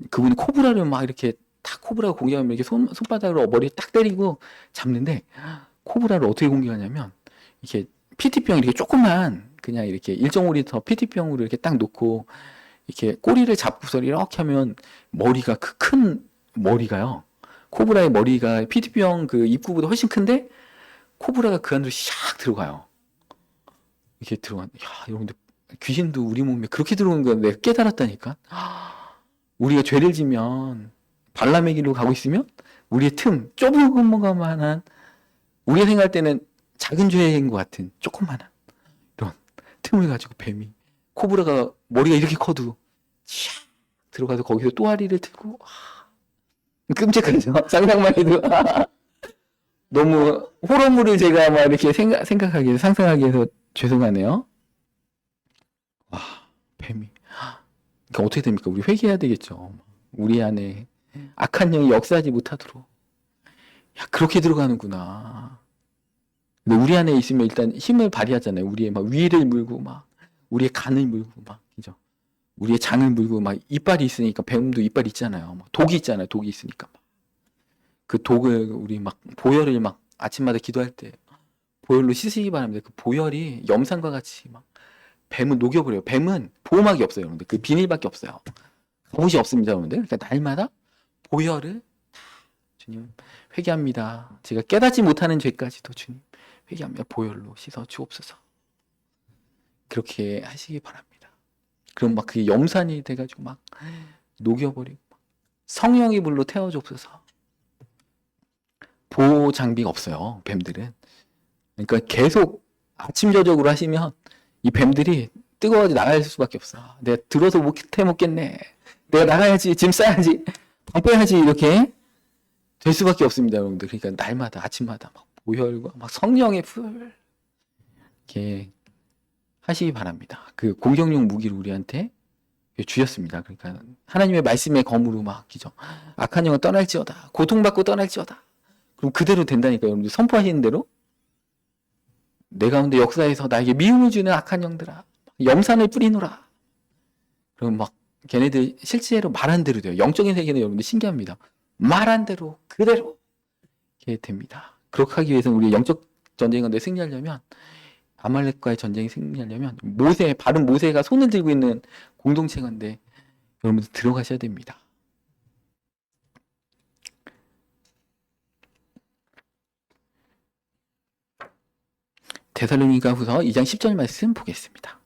그분이 코브라를 막 이렇게 딱 코브라가 공격하면 이렇게 손바닥으로 머리에 딱 때리고 잡는데, 코브라를 어떻게 공격하냐면 이렇게 PT병 이렇게 조그만 그냥 이렇게 1.5리터 PT병으로 이렇게 딱 놓고 이렇게 꼬리를 잡고서 이렇게 하면 머리가 그 큰 머리가요. 코브라의 머리가 PT병 그 입구보다 훨씬 큰데 코브라가 그 안으로 샥 들어가요. 이렇게 들어간. 야, 여러분들 귀신도 우리 몸에 그렇게 들어오는 거 내가 깨달았다니까. 우리가 죄를 지면 발람의 길로 가고 있으면 우리의 틈, 조그만한, 우리가 생각할 때는 작은 죄인 것 같은 조그만한 이런 틈을 가지고 뱀이, 코브라가 머리가 이렇게 커도 샥 들어가서 거기서 또아리를 들고, 끔찍하죠. 상상만 해도. 너무 호러물을 제가 막 이렇게 생각하게, 상상하게 해서 죄송하네요. 와, 뱀이. 그러니까 어떻게 됩니까? 우리 회개해야 되겠죠. 우리 안에 악한 영이 역사하지 못하도록. 야, 그렇게 들어가는구나. 근데 우리 안에 있으면 일단 힘을 발휘하잖아요. 우리의 막 위를 물고, 막 우리의 간을 물고, 막, 그죠? 우리의 장을 물고, 막 이빨이 있으니까, 뱀도 이빨 있잖아요. 막 독이 있잖아요. 독이 있으니까. 그 독을 우리 막 보혈을 막 아침마다 기도할 때 보혈로 씻으시기 바랍니다. 그 보혈이 염산과 같이 막 뱀은 녹여버려요. 뱀은 보호막이 없어요, 여러분들. 그 비닐밖에 없어요. 갑옷이 없습니다, 여러분들. 그러니까 날마다 보혈을, 주님 회개합니다. 제가 깨닫지 못하는 죄까지도 주님 회개합니다. 보혈로 씻어 주옵소서. 그렇게 하시기 바랍니다. 그럼 막 그게 염산이 돼가지고 막 녹여버리고, 성령의 불로 태워 주옵소서. 보호 장비가 없어요, 뱀들은. 그러니까 계속 아침 저녁으로 하시면 이 뱀들이 뜨거워서 나갈 수밖에 없어. 내가 들어서 못해 먹겠네. 내가 나가야지, 짐 싸야지, 밥 빼야지, 이렇게 될 수밖에 없습니다, 여러분들. 그러니까 날마다 아침마다 막 보혈과 막 성령의 불 이렇게 하시기 바랍니다. 그 공격용 무기를 우리한테 주셨습니다. 그러니까 하나님의 말씀의 검으로 막, 그죠? 악한 영은 떠날지어다, 고통받고 떠날지어다. 그럼 그대로 된다니까요, 여러분들. 선포하시는 대로 내 가운데 역사에서 나에게 미움을 주는 악한 영들아, 염산을 뿌리노라. 그럼 막 걔네들 실제로 말한 대로 돼요. 영적인 세계는 여러분들 신기합니다. 말한 대로 그대로 이렇게 됩니다. 그렇게 하기 위해서는 우리 영적 전쟁을 승리하려면, 아말렉과의 전쟁이 승리하려면 바른 모세가 손을 들고 있는 공동체인데 여러분들 들어가셔야 됩니다. 데살로니가 후서 2장 10절 말씀 보겠습니다.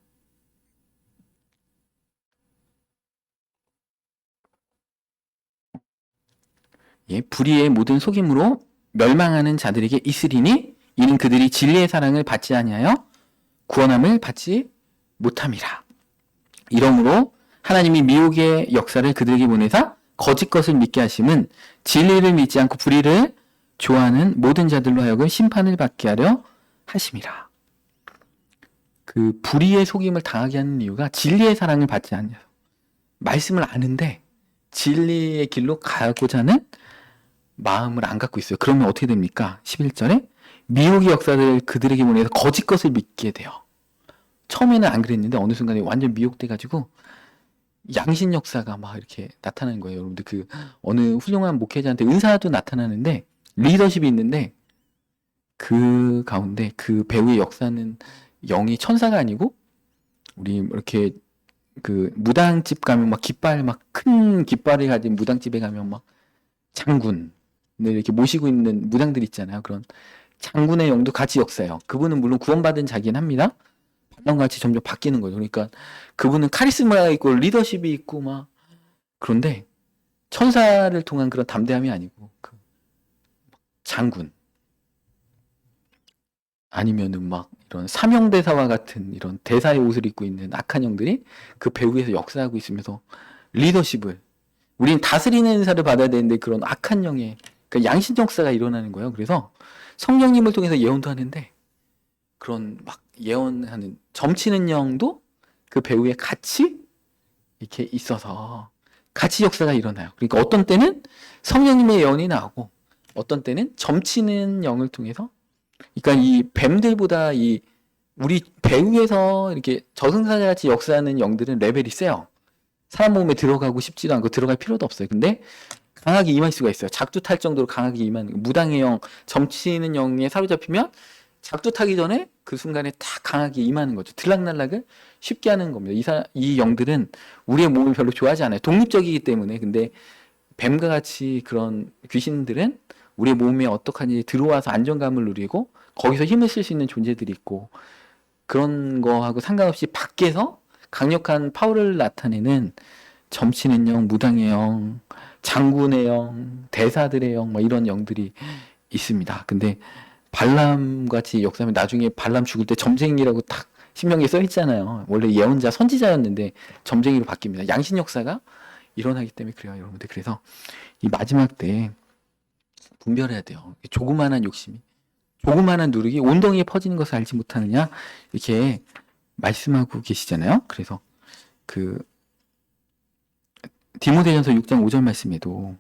예, 불의의 모든 속임으로 멸망하는 자들에게 있으리니 이는 그들이 진리의 사랑을 받지 아니하여 구원함을 받지 못함이라. 이러므로 하나님이 미혹의 역사를 그들에게 보내사 거짓 것을 믿게 하심은 진리를 믿지 않고 불의를 좋아하는 모든 자들로 하여금 심판을 받게 하려 하심이라. 그 불의의 속임을 당하게 하는 이유가 진리의 사랑을 받지 않아요. 말씀을 아는데 진리의 길로 가고자 하는 마음을 안 갖고 있어요. 그러면 어떻게 됩니까? 11절에 미혹의 역사를 그들에게 보내서 거짓 것을 믿게 돼요. 처음에는 안 그랬는데 어느 순간에 완전 미혹돼가지고 양신 역사가 막 이렇게 나타나는 거예요. 여러분들 그 어느 훌륭한 목회자한테 은사도 나타나는데 리더십이 있는데 그 가운데 그 배우의 역사는 영이 천사가 아니고 우리 이렇게 그 무당집 가면 막 깃발 막 큰 깃발을 가진 무당집에 가면 막 장군을 이렇게 모시고 있는 무당들 있잖아요. 그런 장군의 영도 같이 역사해요. 그분은 물론 구원받은 자긴 합니다. 발람같이 점점 바뀌는 거죠. 그러니까 그분은 카리스마가 있고 리더십이 있고 막 그런데 천사를 통한 그런 담대함이 아니고 그 장군 아니면은 막 이런 사명대사와 같은 이런 대사의 옷을 입고 있는 악한 영들이 그 배후에서 역사하고 있으면서 리더십을 우린 다스리는 은사를 받아야 되는데 그런 악한 영의 그러니까 양심 역사가 일어나는 거예요. 그래서 성령님을 통해서 예언도 하는데 그런 막 예언하는 점치는 영도 그 배후에 같이 이렇게 있어서 같이 역사가 일어나요. 그러니까 어떤 때는 성령님의 예언이 나오고 어떤 때는 점치는 영을 통해서 그러니까 이 뱀들보다 이 우리 배후에서 이렇게 저승사자 같이 역사하는 영들은 레벨이 세요. 사람 몸에 들어가고 싶지도 않고 들어갈 필요도 없어요. 근데 강하게 임할 수가 있어요. 작두탈 정도로 강하게 임하는 무당의 영, 점치는 영에 사로잡히면 작두타기 전에 그 순간에 다 강하게 임하는 거죠. 들락날락을 쉽게 하는 겁니다. 이 영들은 우리의 몸을 별로 좋아하지 않아요. 독립적이기 때문에. 근데 뱀과 같이 그런 귀신들은 우리의 몸에 어떡하니 들어와서 안정감을 누리고 거기서 힘을 쓸 수 있는 존재들이 있고 그런 거하고 상관없이 밖에서 강력한 파워를 나타내는 점치는 영, 무당의 영, 장군의 영, 대사들의 영, 뭐 이런 영들이 있습니다. 근데 발람 같이 역사하면 나중에 발람 죽을 때 점쟁이라고 딱 신명기에 써 있잖아요. 원래 예언자, 선지자였는데 점쟁이로 바뀝니다. 양신 역사가 일어나기 때문에 그래요, 여러분들. 그래서 이 마지막 때 분별해야 돼요. 조그마한 욕심이, 조그마한 누룩이 온덩이에 퍼지는 것을 알지 못하느냐 이렇게 말씀하고 계시잖아요. 그래서 그 디모데전서 6장 5절 말씀에도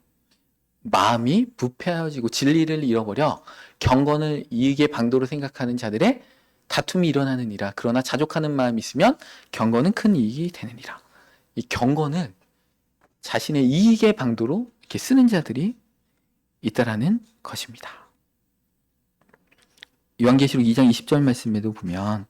마음이 부패하여지고 진리를 잃어버려 경건을 이익의 방도로 생각하는 자들의 다툼이 일어나느니라. 그러나 자족하는 마음이 있으면 경건은 큰 이익이 되느니라. 이 경건을 자신의 이익의 방도로 이렇게 쓰는 자들이 있다라는 것입니다. 요한계시록 2장 20절 말씀에도 보면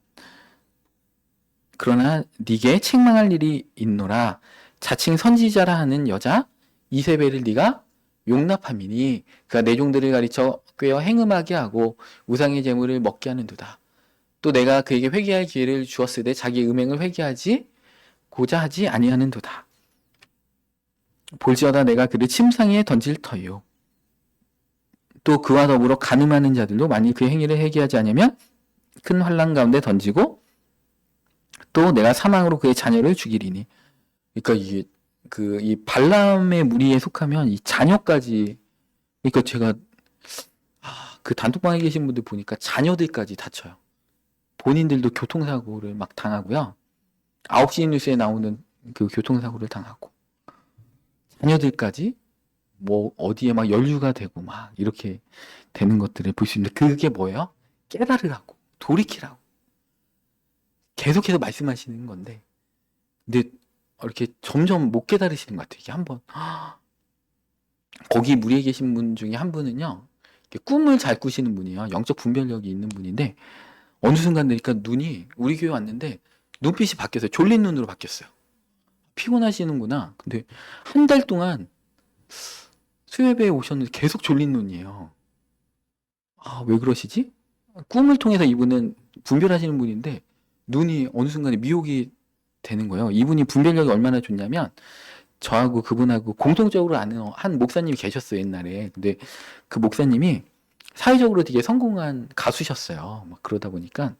그러나 네게 책망할 일이 있노라. 자칭 선지자라 하는 여자 이세벨을 네가 용납함이니 그가 내 종들을 가르쳐 꾀어 행음하게 하고 우상의 제물을 먹게 하는도다. 또 내가 그에게 회개할 기회를 주었으되 자기 음행을 회개하지 고자 하지 아니하는도다. 볼지어다 내가 그를 침상에 던질 터이요. 또 그와 더불어 간음하는 자들도 만일 그 행위를 회개하지 않으면 큰 환난 가운데 던지고 또 내가 사망으로 그의 자녀를 죽이리니. 그러니까 이게 이 발람의 무리에 속하면 이 자녀까지 그러니까 제가 그 단톡방에 계신 분들 보니까 자녀들까지 다쳐요. 본인들도 교통사고를 막 당하고요. 9시 뉴스에 나오는 그 교통사고를 당하고 자녀들까지 뭐 어디에 막 연루가 되고 막 이렇게 되는 것들을 볼 수 있는데 그게 뭐예요? 깨달으라고 돌이키라고 계속해서 말씀하시는 건데 근데 이렇게 점점 못 깨달으시는 것 같아요. 이게 한번 거기 무리에 계신 분 중에 한 분은요 꿈을 잘 꾸시는 분이에요. 영적 분별력이 있는 분인데 어느 순간 되니까 눈이 우리 교회 왔는데 눈빛이 바뀌었어요. 졸린 눈으로 바뀌었어요. 피곤하시는구나. 근데 한 달 동안 수협에 오셨는데 계속 졸린 눈이에요. 왜 그러시지? 꿈을 통해서 이분은 분별하시는 분인데 눈이 어느 순간에 미혹이 되는 거예요. 이분이 분별력이 얼마나 좋냐면 저하고 그분하고 공통적으로 아는 한 목사님이 계셨어요, 옛날에. 근데 그 목사님이 사회적으로 되게 성공한 가수셨어요. 막 그러다 보니까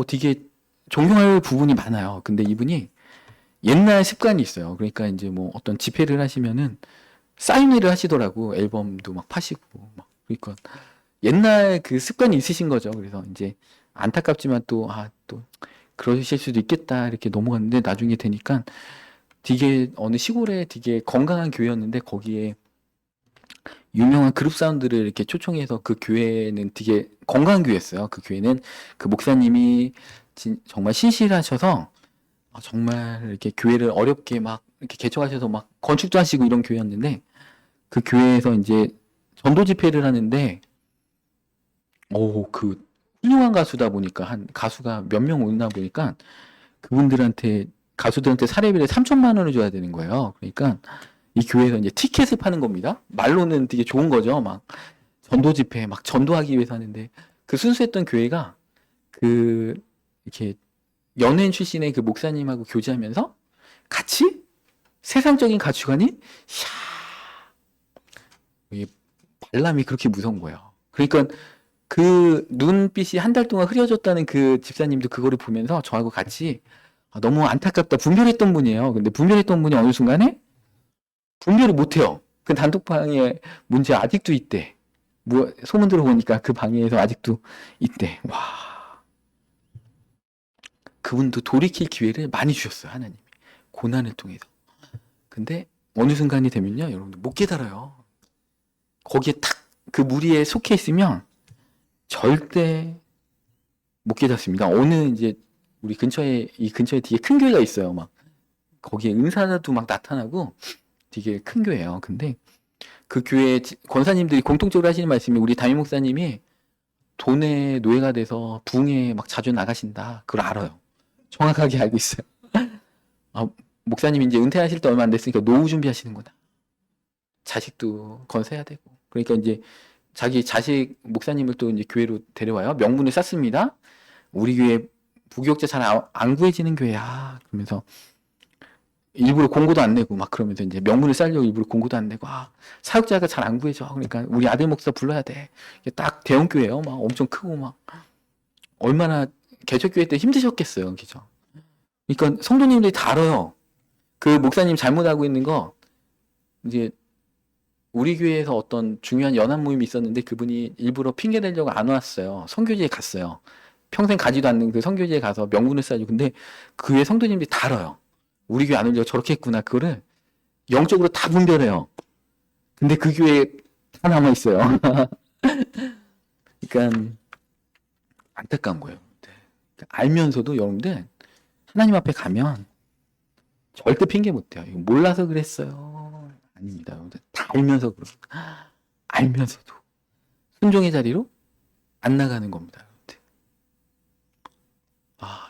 되게 존경할 부분이 많아요. 근데 이분이 옛날 습관이 있어요. 그러니까 이제 뭐 어떤 집회를 하시면은 사인회를 하시더라고. 앨범도 막 파시고 막 그러니까 옛날 그 습관이 있으신 거죠. 그래서 이제 안타깝지만 또 그러실 수도 있겠다 이렇게 넘어갔는데 나중에 되니까 되게 어느 시골에 되게 건강한 교회였는데 거기에 유명한 그룹 사운드를 이렇게 초청해서 그 교회는 되게 건강한 교회였어요. 그 교회는 그 목사님이 정말 신실하셔서 정말 이렇게 교회를 어렵게 막 이렇게 개척하셔서 막 건축도 하시고 이런 교회였는데 그 교회에서 이제 전도 집회를 하는데 그 훌륭한 가수다 보니까 한 가수가 몇 명 오나 보니까 그분들한테 가수들한테 사례비를 3천만 원을 줘야 되는 거예요. 그러니까 이 교회에서 이제 티켓을 파는 겁니다. 말로는 되게 좋은 거죠. 막 전도 집회 막 전도하기 위해서 하는데 그 순수했던 교회가 그 이렇게 연예인 출신의 그 목사님하고 교제하면서 같이 세상적인 가치관이 이야 이게 발람이 그렇게 무서운 거예요. 그러니까 그 눈빛이 한 달 동안 흐려졌다는 그 집사님도 그거를 보면서 저하고 같이 너무 안타깝다. 분별했던 분이에요. 근데 분별했던 분이 어느 순간에 분별을 못해요. 그 단톡방에 문제 아직도 있대. 뭐 소문 들어보니까 그 방에서 아직도 있대. 와, 그분도 돌이킬 기회를 많이 주셨어요. 하나님이 고난을 통해서. 근데 어느 순간이 되면요, 여러분들 못 깨달아요. 거기에 탁 그 무리에 속해 있으면 절대 못 깨닫습니다. 어느 이제 우리 이 근처에 되게 큰 교회가 있어요. 막 거기에 은사도 막 나타나고 되게 큰 교회예요. 근데 그 교회 권사님들이 공통적으로 하시는 말씀이 우리 담임 목사님이 돈의 노예가 돼서 부흥에 막 자주 나가신다. 그걸 알아요. 정확하게 알고 있어요. 아, 목사님이 이제 은퇴하실 때 얼마 안 됐으니까 노후 준비하시는구나. 자식도 건사해야 되고. 그러니까 이제 자기 자식 목사님을 또 이제 교회로 데려와요. 명분을 쌓습니다. 우리 교회 부교육자 잘 안 구해지는 교회야. 그러면서 일부러 공고도 안 내고 막 그러면서 이제 명분을 쌓으려고 일부러 공고도 안 내고 사역자가 잘 안 구해져. 그러니까 우리 아들 목사 불러야 돼. 이게 딱 대형 교회예요. 막 엄청 크고 막 얼마나 개척교회 때 힘드셨겠어요. 그죠? 그러니까 성도님들이 다 알아요. 그 목사님 잘못하고 있는 거 이제 우리 교회에서 어떤 중요한 연합 모임이 있었는데 그분이 일부러 핑계 대려고 안 왔어요. 선교지에 갔어요. 평생 가지도 않는 그 선교지에 가서 명분을 쌓아주고 근데 그 교회 성도님들이 다 알아요. 우리 교회 안 오려고 저렇게 했구나. 그거를 영적으로 다 분별해요. 근데 그 교회에 다 남아있어요. 그러니까 안타까운 거예요. 네. 알면서도 여러분들 하나님 앞에 가면 절대 핑계 못 대요. 이거 몰라서 그랬어요. 아닙니다. 여러분들 다 알면서 그런 알면서도 순종의 자리로 안 나가는 겁니다. 여러분들.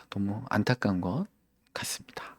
너무 안타까운 것 같습니다.